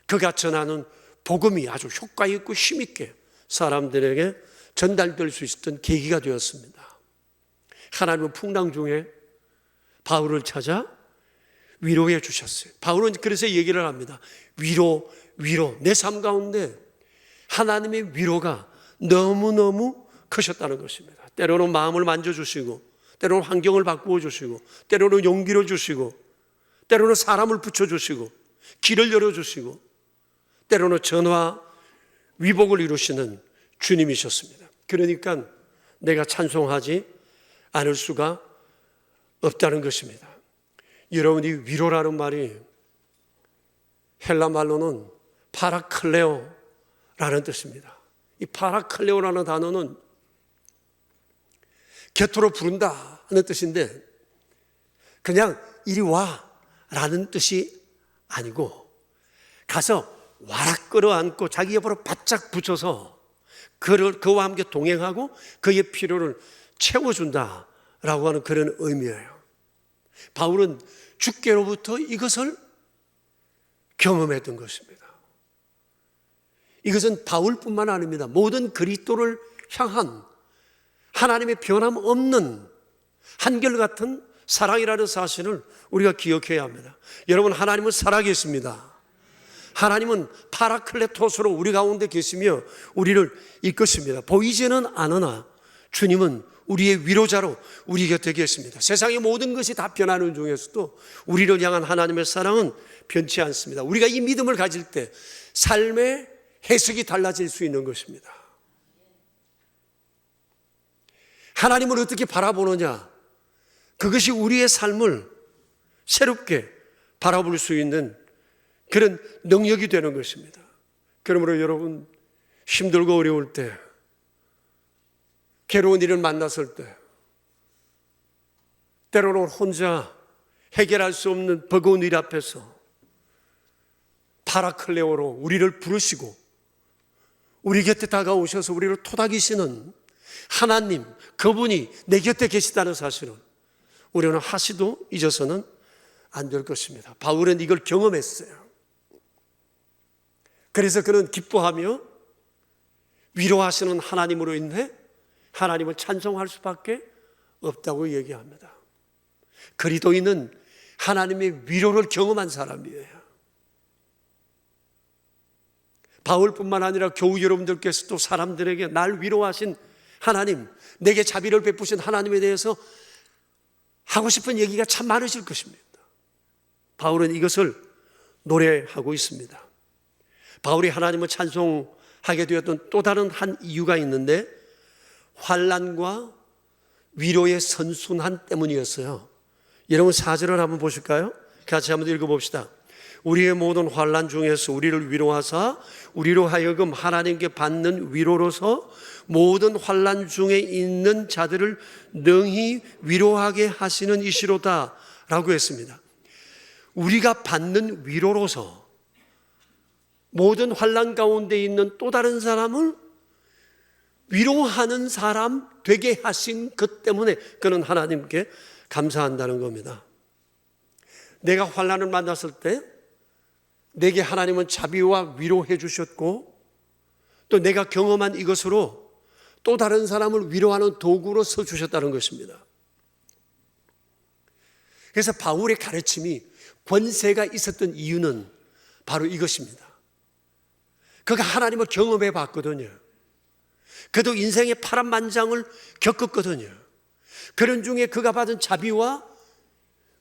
그가 전하는 복음이 아주 효과 있고 힘 있게 사람들에게 전달될 수 있었던 계기가 되었습니다. 하나님은 풍랑 중에 바울을 찾아 위로해 주셨어요. 바울은 그래서 얘기를 합니다. 위로. 내 삶 가운데 하나님의 위로가 너무너무 크셨다는 것입니다. 때로는 마음을 만져주시고, 때로는 환경을 바꾸어 주시고, 때로는 용기를 주시고, 때로는 사람을 붙여주시고, 길을 열어주시고, 때로는 전화 위복을 이루시는 주님이셨습니다. 그러니까 내가 찬송하지 않을 수가 없다는 것입니다. 여러분이 위로라는 말이 헬라 말로는 파라클레오라는 뜻입니다. 이 파라클레오라는 단어는 곁으로 부른다 하는 뜻인데, 그냥 이리 와 라는 뜻이 아니고, 가서 와락 끌어안고 자기 옆으로 바짝 붙여서 그와 함께 동행하고 그의 필요를 채워준다라고 하는 그런 의미예요. 바울은 주께로부터 이것을 경험했던 것입니다. 이것은 바울뿐만 아닙니다. 모든 그리스도를 향한 하나님의 변함없는 한결같은 사랑이라는 사실을 우리가 기억해야 합니다. 여러분, 하나님은 살아계십니다. 하나님은 파라클레토스로 우리 가운데 계시며 우리를 이끄십니다. 보이지는 않으나 주님은 우리의 위로자로 우리 곁에 계십니다. 세상의 모든 것이 다 변하는 중에서도 우리를 향한 하나님의 사랑은 변치 않습니다. 우리가 이 믿음을 가질 때 삶의 해석이 달라질 수 있는 것입니다. 하나님을 어떻게 바라보느냐, 그것이 우리의 삶을 새롭게 바라볼 수 있는 그런 능력이 되는 것입니다. 그러므로 여러분, 힘들고 어려울 때, 괴로운 일을 만났을 때, 때로는 혼자 해결할 수 없는 버거운 일 앞에서 파라클레오로 우리를 부르시고 우리 곁에 다가오셔서 우리를 토닥이시는 하나님, 그분이 내 곁에 계시다는 사실은 우리는 하시도 잊어서는 안 될 것입니다. 바울은 이걸 경험했어요. 그래서 그는 기뻐하며 위로하시는 하나님으로 인해 하나님을 찬송할 수밖에 없다고 얘기합니다. 그리스도인은 하나님의 위로를 경험한 사람이에요. 바울뿐만 아니라 교우 여러분들께서도 사람들에게 날 위로하신 하나님, 내게 자비를 베푸신 하나님에 대해서 하고 싶은 얘기가 참 많으실 것입니다. 바울은 이것을 노래하고 있습니다. 바울이 하나님을 찬송하게 되었던 또 다른 한 이유가 있는데, 환난과 위로의 선순환 때문이었어요. 여러분 4절을 한번 보실까요? 같이 한번 읽어봅시다. 우리의 모든 환난 중에서 우리를 위로하사 우리로 하여금 하나님께 받는 위로로서 모든 환난 중에 있는 자들을 능히 위로하게 하시는 이시로다 라고 했습니다. 우리가 받는 위로로서 모든 환난 가운데 있는 또 다른 사람을 위로하는 사람 되게 하신 것 때문에 그는 하나님께 감사한다는 겁니다. 내가 환난을 만났을 때 내게 하나님은 자비와 위로해 주셨고, 또 내가 경험한 이것으로 또 다른 사람을 위로하는 도구로 서 주셨다는 것입니다. 그래서 바울의 가르침이 권세가 있었던 이유는 바로 이것입니다. 그가 하나님을 경험해 봤거든요. 그도 인생의 파란만장을 겪었거든요. 그런 중에 그가 받은 자비와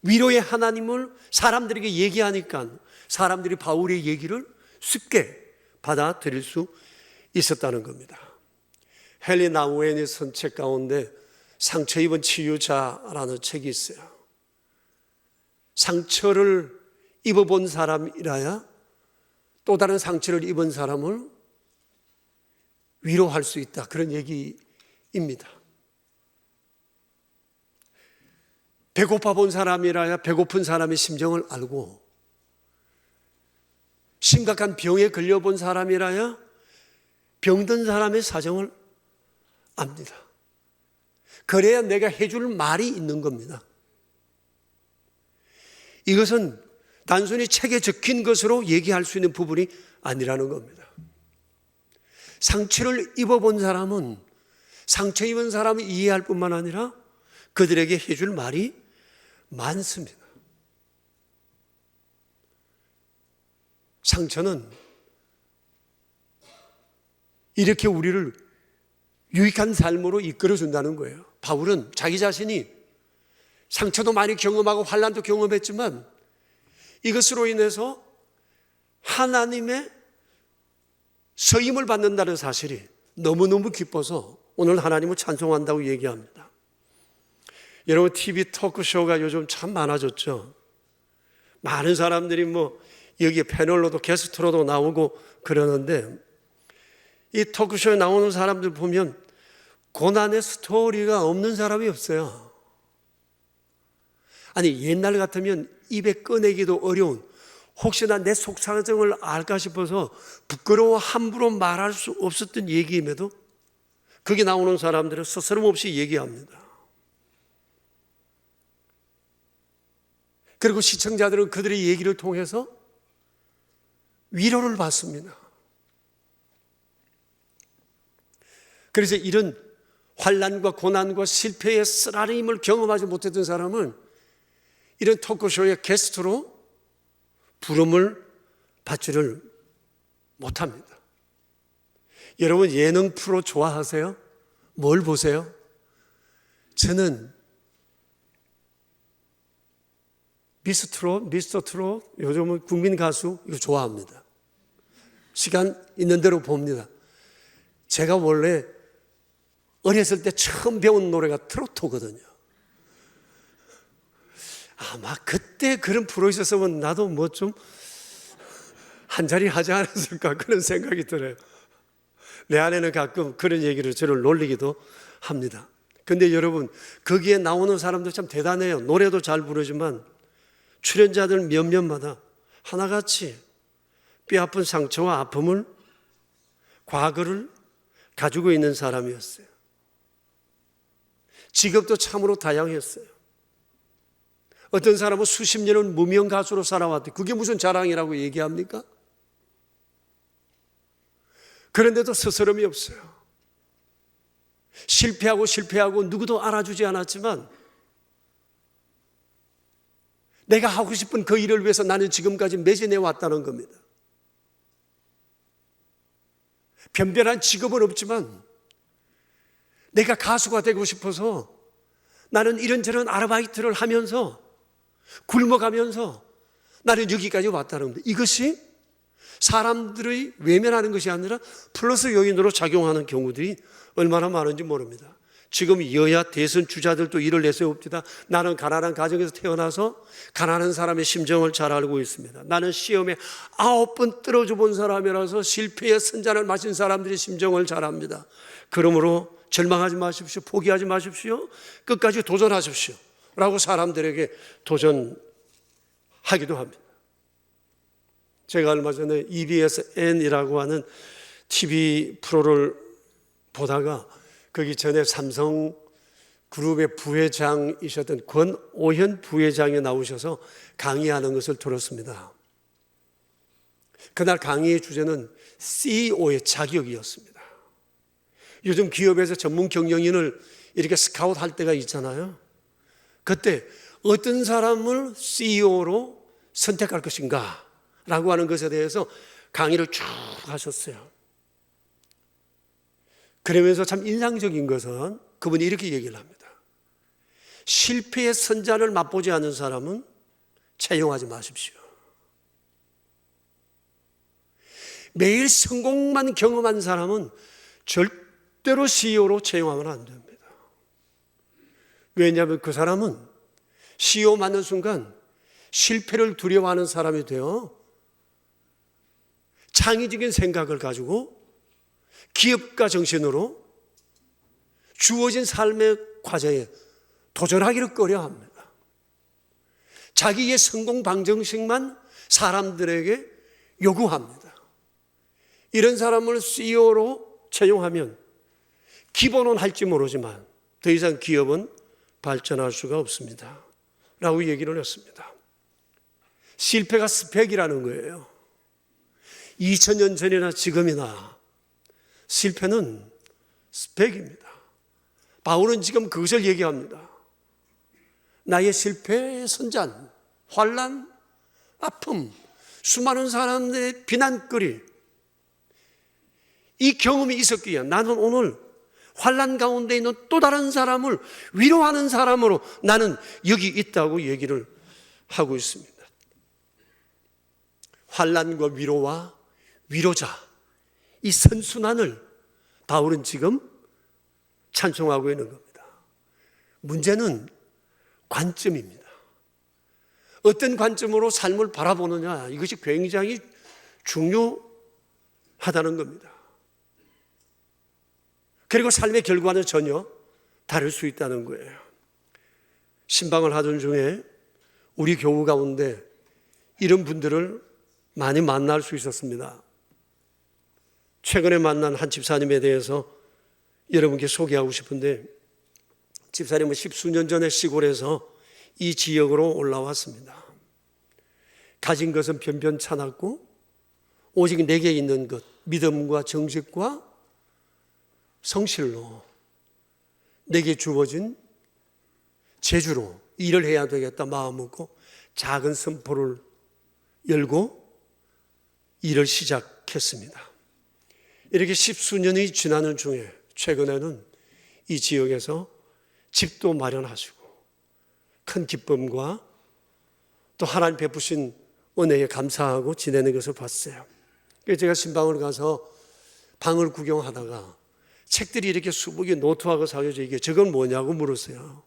위로의 하나님을 사람들에게 얘기하니까 사람들이 바울의 얘기를 쉽게 받아들일 수 있었다는 겁니다. 헨리 나우엔의 선책 가운데 상처 입은 치유자라는 책이 있어요. 상처를 입어본 사람이라야 또 다른 상처를 입은 사람을 위로할 수 있다, 그런 얘기입니다. 배고파 본 사람이라야 배고픈 사람의 심정을 알고, 심각한 병에 걸려본 사람이라야 병든 사람의 사정을 압니다. 그래야 내가 해줄 말이 있는 겁니다. 이것은 단순히 책에 적힌 것으로 얘기할 수 있는 부분이 아니라는 겁니다. 상처를 입어본 사람은 상처 입은 사람을 이해할 뿐만 아니라 그들에게 해줄 말이 많습니다. 상처는 이렇게 우리를 유익한 삶으로 이끌어준다는 거예요. 바울은 자기 자신이 상처도 많이 경험하고 환난도 경험했지만 이것으로 인해서 하나님의 서임을 받는다는 사실이 너무너무 기뻐서 오늘 하나님을 찬송한다고 얘기합니다. 여러분, TV 토크쇼가 요즘 참 많아졌죠. 많은 사람들이 여기에 패널로도 게스트로도 나오고 그러는데, 이 토크쇼에 나오는 사람들 보면 고난의 스토리가 없는 사람이 없어요. 아니, 옛날 같으면 입에 꺼내기도 어려운, 혹시나 내 속사정을 알까 싶어서 부끄러워 함부로 말할 수 없었던 얘기임에도 거기 나오는 사람들은 스스럼 없이 얘기합니다. 그리고 시청자들은 그들의 얘기를 통해서 위로를 받습니다. 그래서 이런 환난과 고난과 실패의 쓰라림을 경험하지 못했던 사람은 이런 토크쇼의 게스트로 부름을 받지를 못합니다. 여러분, 예능 프로 좋아하세요? 뭘 보세요? 저는 미스터 트롯, 요즘은 국민 가수 이거 좋아합니다. 시간 있는 대로 봅니다. 제가 원래 어렸을 때 처음 배운 노래가 트로트거든요. 아마 그때 그런 프로 있었으면 나도 좀 한 자리 하지 않았을까 그런 생각이 들어요. 내 아내는 가끔 그런 얘기를 저를 놀리기도 합니다. 근데 여러분, 거기에 나오는 사람들 참 대단해요. 노래도 잘 부르지만 출연자들 몇몇마다 하나같이 뼈아픈 상처와 아픔을, 과거를 가지고 있는 사람이었어요. 직업도 참으로 다양했어요. 어떤 사람은 수십 년을 무명 가수로 살아왔대. 그게 무슨 자랑이라고 얘기합니까? 그런데도 스스럼이 없어요. 실패하고 누구도 알아주지 않았지만 내가 하고 싶은 그 일을 위해서 나는 지금까지 매진해 왔다는 겁니다. 변변한 직업은 없지만 내가 가수가 되고 싶어서 나는 이런저런 아르바이트를 하면서 굶어가면서 나는 여기까지 왔다는 겁니다. 이것이 사람들의 외면하는 것이 아니라 플러스 요인으로 작용하는 경우들이 얼마나 많은지 모릅니다. 지금 여야 대선 주자들도 이를 내세웁니다. 나는 가난한 가정에서 태어나서 가난한 사람의 심정을 잘 알고 있습니다. 나는 시험에 9번 떨어져 본 사람이라서 실패의 선잔을 마신 사람들의 심정을 잘 압니다. 그러므로 절망하지 마십시오. 포기하지 마십시오. 끝까지 도전하십시오. 라고 사람들에게 도전하기도 합니다. 제가 얼마 전에 EBSN이라고 하는 TV 프로를 보다가 거기 전에 삼성그룹의 부회장이셨던 권오현 부회장이 나오셔서 강의하는 것을 들었습니다. 그날 강의의 주제는 CEO의 자격이었습니다. 요즘 기업에서 전문 경영인을 이렇게 스카우트 할 때가 있잖아요. 그때 어떤 사람을 CEO로 선택할 것인가 라고 하는 것에 대해서 강의를 쭉 하셨어요. 그러면서 참 인상적인 것은 그분이 이렇게 얘기를 합니다. 실패의 선잔을 맛보지 않은 사람은 채용하지 마십시오. 매일 성공만 경험한 사람은 절대로 CEO로 채용하면 안 됩니다. 왜냐하면 그 사람은 CEO 맞는 순간 실패를 두려워하는 사람이 되어 창의적인 생각을 가지고 기업가 정신으로 주어진 삶의 과제에 도전하기를 꺼려합니다. 자기의 성공 방정식만 사람들에게 요구합니다. 이런 사람을 CEO로 채용하면 기본은 할지 모르지만 더 이상 기업은 발전할 수가 없습니다. 라고 얘기를 했습니다. 실패가 스펙이라는 거예요. 2000년 전이나 지금이나 실패는 스펙입니다. 바울은 지금 그것을 얘기합니다. 나의 실패의 선잔, 환난, 아픔, 수많은 사람들의 비난거리, 이 경험이 있었기에 나는 오늘 환난 가운데 있는 또 다른 사람을 위로하는 사람으로 나는 여기 있다고 얘기를 하고 있습니다. 환난과 위로와 위로자, 이 선순환을 바울은 지금 찬송하고 있는 겁니다. 문제는 관점입니다. 어떤 관점으로 삶을 바라보느냐, 이것이 굉장히 중요하다는 겁니다. 그리고 삶의 결과는 전혀 다를 수 있다는 거예요. 신방을 하던 중에 우리 교우 가운데 이런 분들을 많이 만날 수 있었습니다. 최근에 만난 한 집사님에 대해서 여러분께 소개하고 싶은데, 집사님은 10수년 전에 시골에서 이 지역으로 올라왔습니다. 가진 것은 변변찮았고 오직 내게 있는 것, 믿음과 정직과 성실로 내게 주어진 재주로 일을 해야 되겠다 마음 먹고 작은 선포를 열고 일을 시작했습니다. 이렇게 10수년이 지나는 중에 최근에는 이 지역에서 집도 마련하시고 큰 기쁨과 또 하나님 베푸신 은혜에 감사하고 지내는 것을 봤어요. 그래서 제가 신방을 가서 방을 구경하다가 책들이 이렇게 수북이 노트하고 사겨져 이게 저건 뭐냐고 물었어요.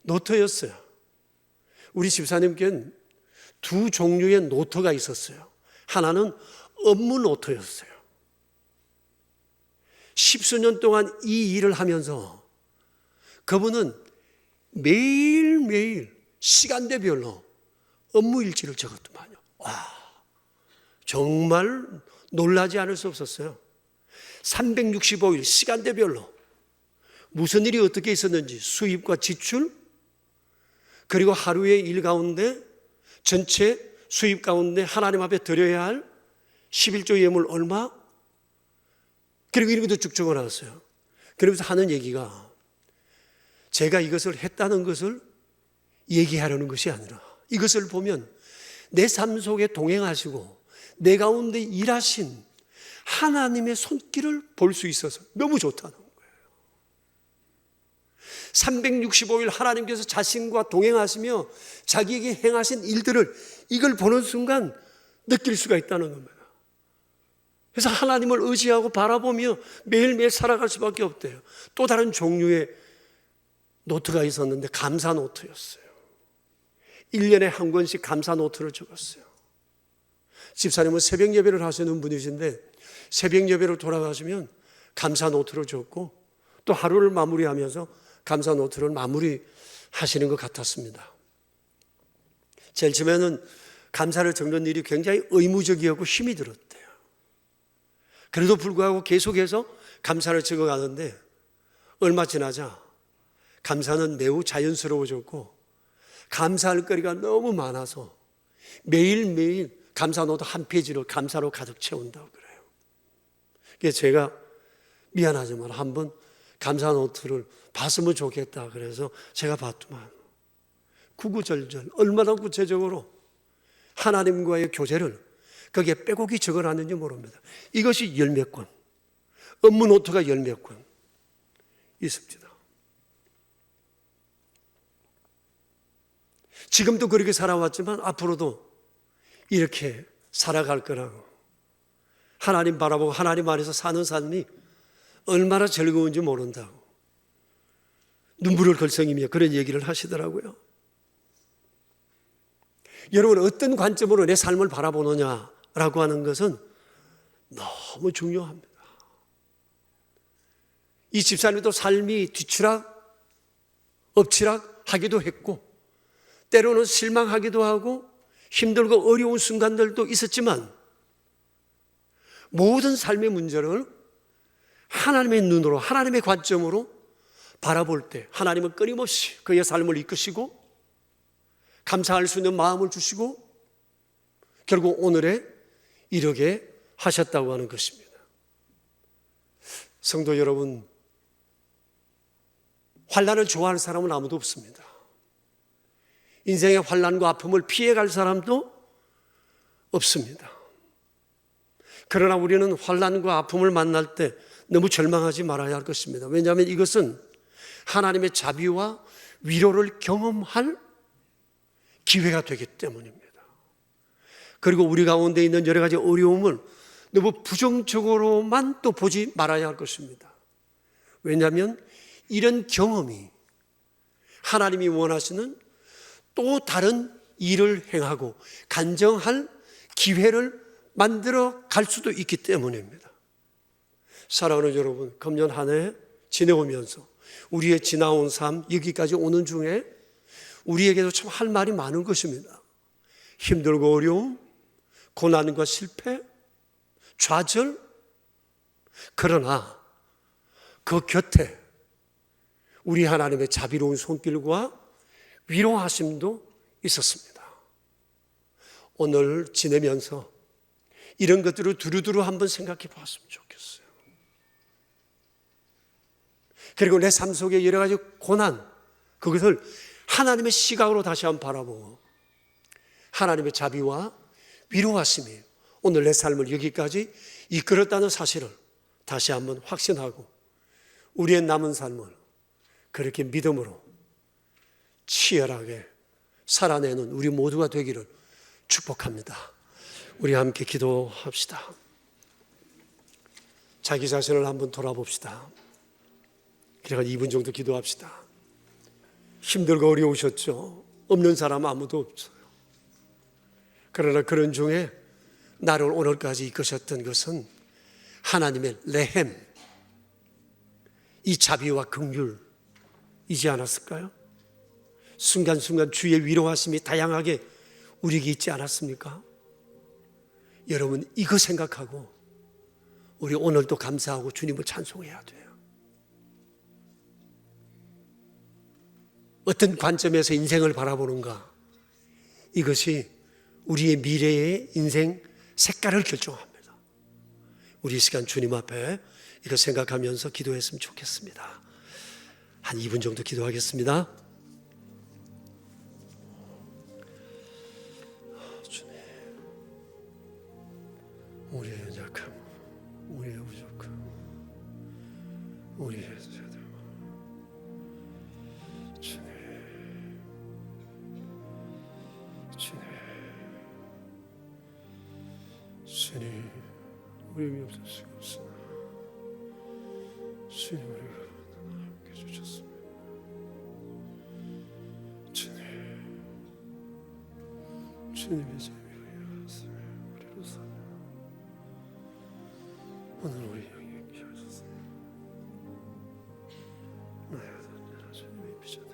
노트였어요. 우리 집사님께는 두 종류의 노트가 있었어요. 하나는 업무 노트였어요. 10수년 동안 이 일을 하면서 그분은 매일매일 시간대별로 업무 일지를 적었더만요. 와, 정말 놀라지 않을 수 없었어요. 365일 시간대별로 무슨 일이 어떻게 있었는지 수입과 지출, 그리고 하루의 일 가운데 전체 수입 가운데 하나님 앞에 드려야 할 11조 예물 얼마, 그리고 이런 것도 쭉 적어놨어요. 그러면서 하는 얘기가 제가 이것을 했다는 것을 얘기하려는 것이 아니라 이것을 보면 내 삶 속에 동행하시고 내 가운데 일하신 하나님의 손길을 볼 수 있어서 너무 좋다는 거예요. 365일 하나님께서 자신과 동행하시며 자기에게 행하신 일들을 이걸 보는 순간 느낄 수가 있다는 겁니다. 그래서 하나님을 의지하고 바라보며 매일매일 살아갈 수밖에 없대요. 또 다른 종류의 노트가 있었는데 감사 노트였어요. 1년에 한 권씩 감사 노트를 적었어요. 집사님은 새벽 예배를 하시는 분이신데 새벽 예배로 돌아가시면 감사 노트를 적고 또 하루를 마무리하면서 감사 노트를 마무리하시는 것 같았습니다. 제일 처음에는 감사를 적는 일이 굉장히 의무적이었고 힘이 들었대요. 그래도 불구하고 계속해서 감사를 적어가는데 얼마 지나자 감사는 매우 자연스러워졌고 감사할 거리가 너무 많아서 매일매일 감사 노트 한 페이지를 감사로 가득 채운다고 그래요. 그래서 제가 미안하지만 한번 감사 노트를 봤으면 좋겠다 그래서 제가 봤더만 구구절절 얼마나 구체적으로 하나님과의 교제를 거기에 빼곡히 적어놨는지 모릅니다. 이것이 열 몇 권, 업무 노트가 열 몇 권 있습니다. 지금도 그렇게 살아왔지만 앞으로도 이렇게 살아갈 거라고, 하나님 바라보고 하나님 안에서 사는 삶이 얼마나 즐거운지 모른다고 눈물을 걸성이며 그런 얘기를 하시더라고요. 여러분, 어떤 관점으로 내 삶을 바라보느냐라고 하는 것은 너무 중요합니다. 이 집사님도 삶이 뒤치락 엎치락 하기도 했고 때로는 실망하기도 하고 힘들고 어려운 순간들도 있었지만 모든 삶의 문제를 하나님의 눈으로 하나님의 관점으로 바라볼 때 하나님은 끊임없이 그의 삶을 이끄시고 감사할 수 있는 마음을 주시고 결국 오늘에 이르게 하셨다고 하는 것입니다. 성도 여러분, 환난을 좋아하는 사람은 아무도 없습니다. 인생의 환난과 아픔을 피해갈 사람도 없습니다. 그러나 우리는 환난과 아픔을 만날 때 너무 절망하지 말아야 할 것입니다. 왜냐하면 이것은 하나님의 자비와 위로를 경험할 기회가 되기 때문입니다. 그리고 우리 가운데 있는 여러 가지 어려움을 너무 부정적으로만 또 보지 말아야 할 것입니다. 왜냐하면 이런 경험이 하나님이 원하시는 또 다른 일을 행하고 간증할 기회를 만들어 갈 수도 있기 때문입니다. 사랑하는 여러분, 금년 한 해 지내오면서 우리의 지나온 삶, 여기까지 오는 중에 우리에게도 참 할 말이 많은 것입니다. 힘들고 어려움, 고난과 실패, 좌절. 그러나 그 곁에 우리 하나님의 자비로운 손길과 위로하심도 있었습니다. 오늘 지내면서 이런 것들을 두루두루 한번 생각해 봤으면 좋겠어요. 그리고 내 삶 속에 여러 가지 고난, 그것을 하나님의 시각으로 다시 한번 바라보고 하나님의 자비와 위로하심이 오늘 내 삶을 여기까지 이끌었다는 사실을 다시 한번 확신하고 우리의 남은 삶을 그렇게 믿음으로 치열하게 살아내는 우리 모두가 되기를 축복합니다. 우리 함께 기도합시다. 자기 자신을 한번 돌아봅시다. 그래가 2분 정도 기도합시다. 힘들고 어려우셨죠? 없는 사람 아무도 없어요. 그러나 그런 중에 나를 오늘까지 이끄셨던 것은 하나님의 레헴, 이 자비와 긍휼이지 않았을까요? 순간순간 주의 위로하심이 다양하게 우리에게 있지 않았습니까? 여러분, 이거 생각하고 우리 오늘도 감사하고 주님을 찬송해야 돼요. 어떤 관점에서 인생을 바라보는가, 이것이 우리의 미래의 인생 색깔을 결정합니다. 우리 이 시간 주님 앞에 이거 생각하면서 기도했으면 좋겠습니다. 한 2분 정도 기도하겠습니다. 주님, 우리의 연약함, 우리의 부족함, 우리의 죄들, 주님, 주님, 우리 위에 없을 수가 없으나 주님, 우리가 함께 주셨습니다. 주님의 자비로 일어났으며 우리로 사며 오늘 우리 영광케 하셨습니다. 나의 아들 주님의 비전에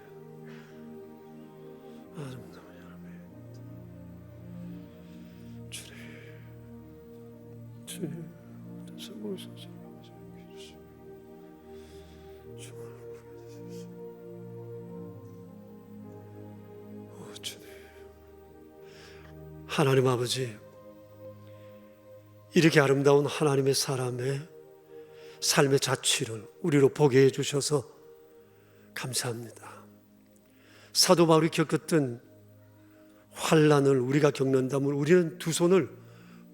아름다운 여름에 주님 성공하셔서 주시고 주님을 부르짖으시오. 오 주님, 하나님 아버지, 이렇게 아름다운 하나님의 사람의 삶의 자취를 우리로 보게 해주셔서 감사합니다. 사도 바울이 겪었던 환난을 우리가 겪는다면 우리는 두 손을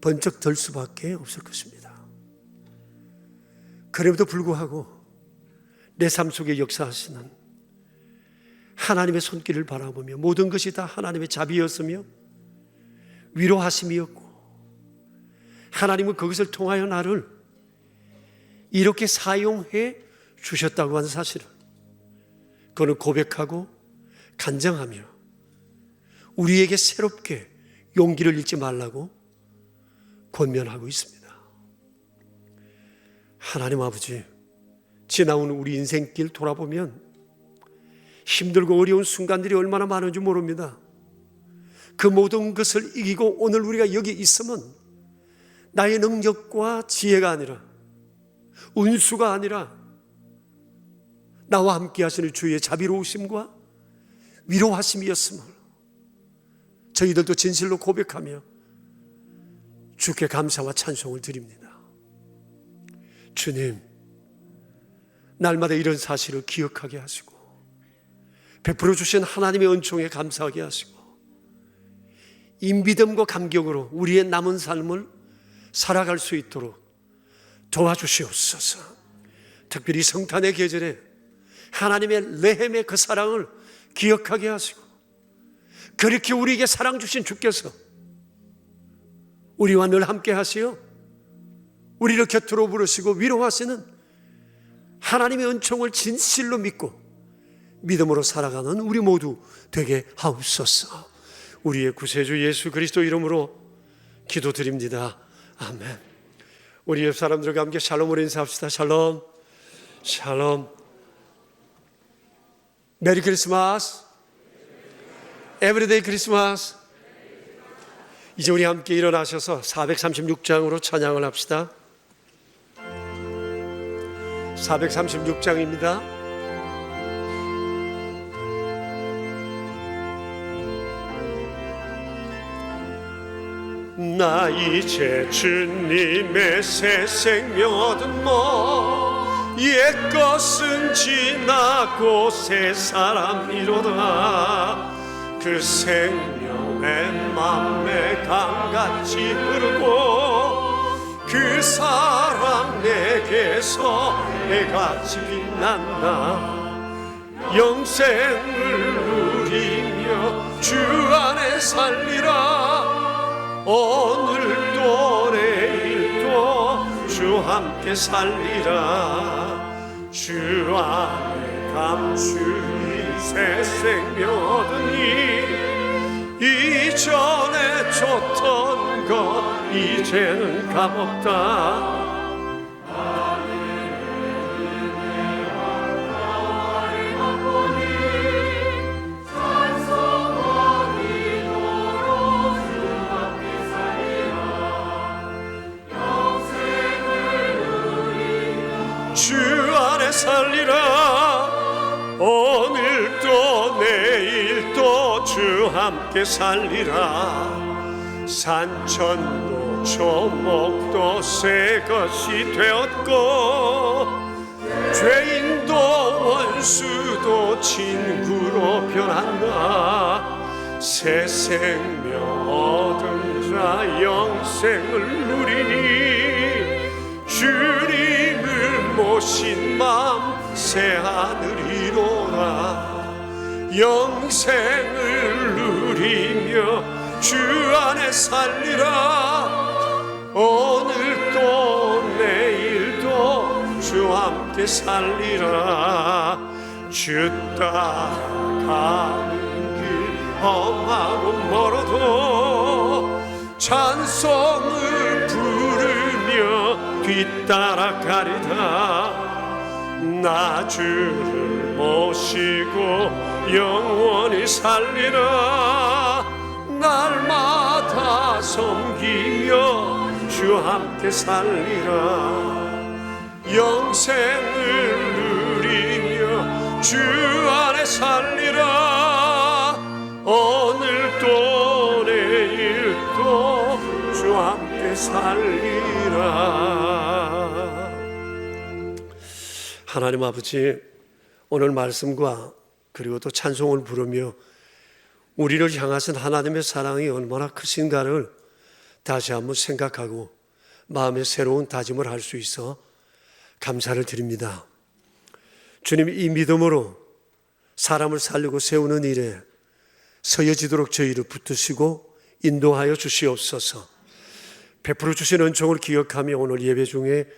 번쩍 들 수밖에 없을 것입니다. 그럼에도 불구하고 내 삶 속에 역사하시는 하나님의 손길을 바라보며 모든 것이 다 하나님의 자비였으며 위로하심이었고 하나님은 그것을 통하여 나를 이렇게 사용해 주셨다고 하는 사실을 그는 고백하고 간증하며 우리에게 새롭게 용기를 잃지 말라고 권면하고 있습니다. 하나님 아버지, 지나온 우리 인생길 돌아보면 힘들고 어려운 순간들이 얼마나 많은지 모릅니다. 그 모든 것을 이기고 오늘 우리가 여기 있으면 나의 능력과 지혜가 아니라 운수가 아니라 나와 함께 하시는 주의 자비로우심과 위로하심이었음을 저희들도 진실로 고백하며 주께 감사와 찬송을 드립니다. 주님, 날마다 이런 사실을 기억하게 하시고 베풀어 주신 하나님의 은총에 감사하게 하시고 이 믿음과 감격으로 우리의 남은 삶을 살아갈 수 있도록 도와주시옵소서. 특별히 성탄의 계절에 하나님의 레헴의 그 사랑을 기억하게 하시고 그렇게 우리에게 사랑 주신 주께서 우리와 늘 함께 하시어 우리를 곁으로 부르시고 위로하시는 하나님의 은총을 진실로 믿고 믿음으로 살아가는 우리 모두 되게 하옵소서. 우리의 구세주 예수 그리스도 이름으로 기도드립니다. 아멘. 우리 옆 사람들과 함께 샬롬으로 인사합시다. 샬롬, 샬롬. 메리 크리스마스. 에브리데이 크리스마스. 이제 우리 함께 일어나셔서 436장으로 찬양을 합시다. 436장입니다. 나 이제 주님의 새 생명 얻은 옛것은 지나고 새 사람이로다. 그 생명의 맘에 강같이 흐르고 그 사랑 내게서 해같이 빛난다. 영생을 누리며 주 안에 살리라. 오늘도 내일도 주 함께 살리라. 주 안에 감추인 새 생명 얻으니 이전에 줬던 것 이제는 값없다. 주 안에 살리라. 오늘도 내일도 주 함께 살리라. 산천도 초목도 새 것이 되었고 죄인도 원수도 친구로 변한다. 새 생명 얻은 자 영생을 누리니 주님을 모신 마음 새 하늘이로다. 영생을 누리며 주 안에 살리라. 오늘도 내일도 주 함께 살리라. 주 따라가는 길 험하고 멀어도 찬송을 부르며 뒤따라가리다. 나 주를 모시고 영원히 살리라. 날마다 섬기며 주 함께 살리라. 영생을 누리며 주 안에 살리라. 오늘도 내일도 주 함께 살리라. 하나님 아버지, 오늘 말씀과 그리고 또 찬송을 부르며 우리를 향하신 하나님의 사랑이 얼마나 크신가를 다시 한번 생각하고 마음의 새로운 다짐을 할 수 있어 감사를 드립니다. 주님, 이 믿음으로 사람을 살리고 세우는 일에 서여지도록 저희를 붙드시고 인도하여 주시옵소서. 베풀어 주신 은총을 기억하며 오늘 예배 중에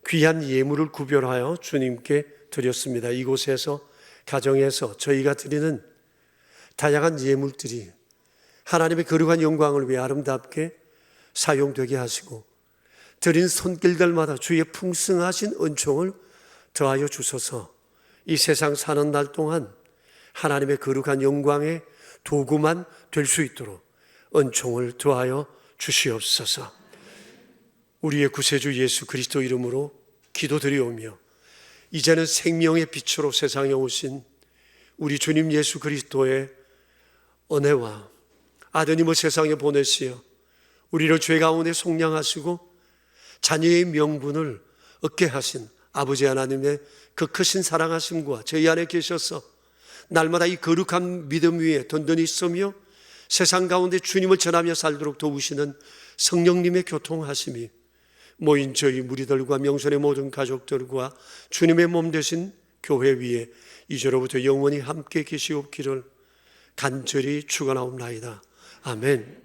귀한 예물을 구별하여 주님께 드렸습니다. 이곳에서 가정에서 저희가 드리는 다양한 예물들이 하나님의 거룩한 영광을 위해 아름답게 사용되게 하시고 드린 손길들마다 주의 풍성하신 은총을 더하여 주소서. 이 세상 사는 날 동안 하나님의 거룩한 영광의 도구만 될 수 있도록 은총을 더하여 주시옵소서. 우리의 구세주 예수 그리스도 이름으로 기도드리오며 이제는 생명의 빛으로 세상에 오신 우리 주님 예수 그리스도의 은혜와 아드님을 세상에 보내시어 우리를 죄 가운데 속량하시고 자녀의 명분을 얻게 하신 아버지 하나님의 그 크신 사랑하심과 저희 안에 계셔서 날마다 이 거룩한 믿음 위에 든든히 서며 세상 가운데 주님을 전하며 살도록 도우시는 성령님의 교통하심이 모인 저희 무리들과 명선의 모든 가족들과 주님의 몸 되신 교회 위에 이제로부터 영원히 함께 계시옵기를 간절히 축원하옵나이다. 아멘.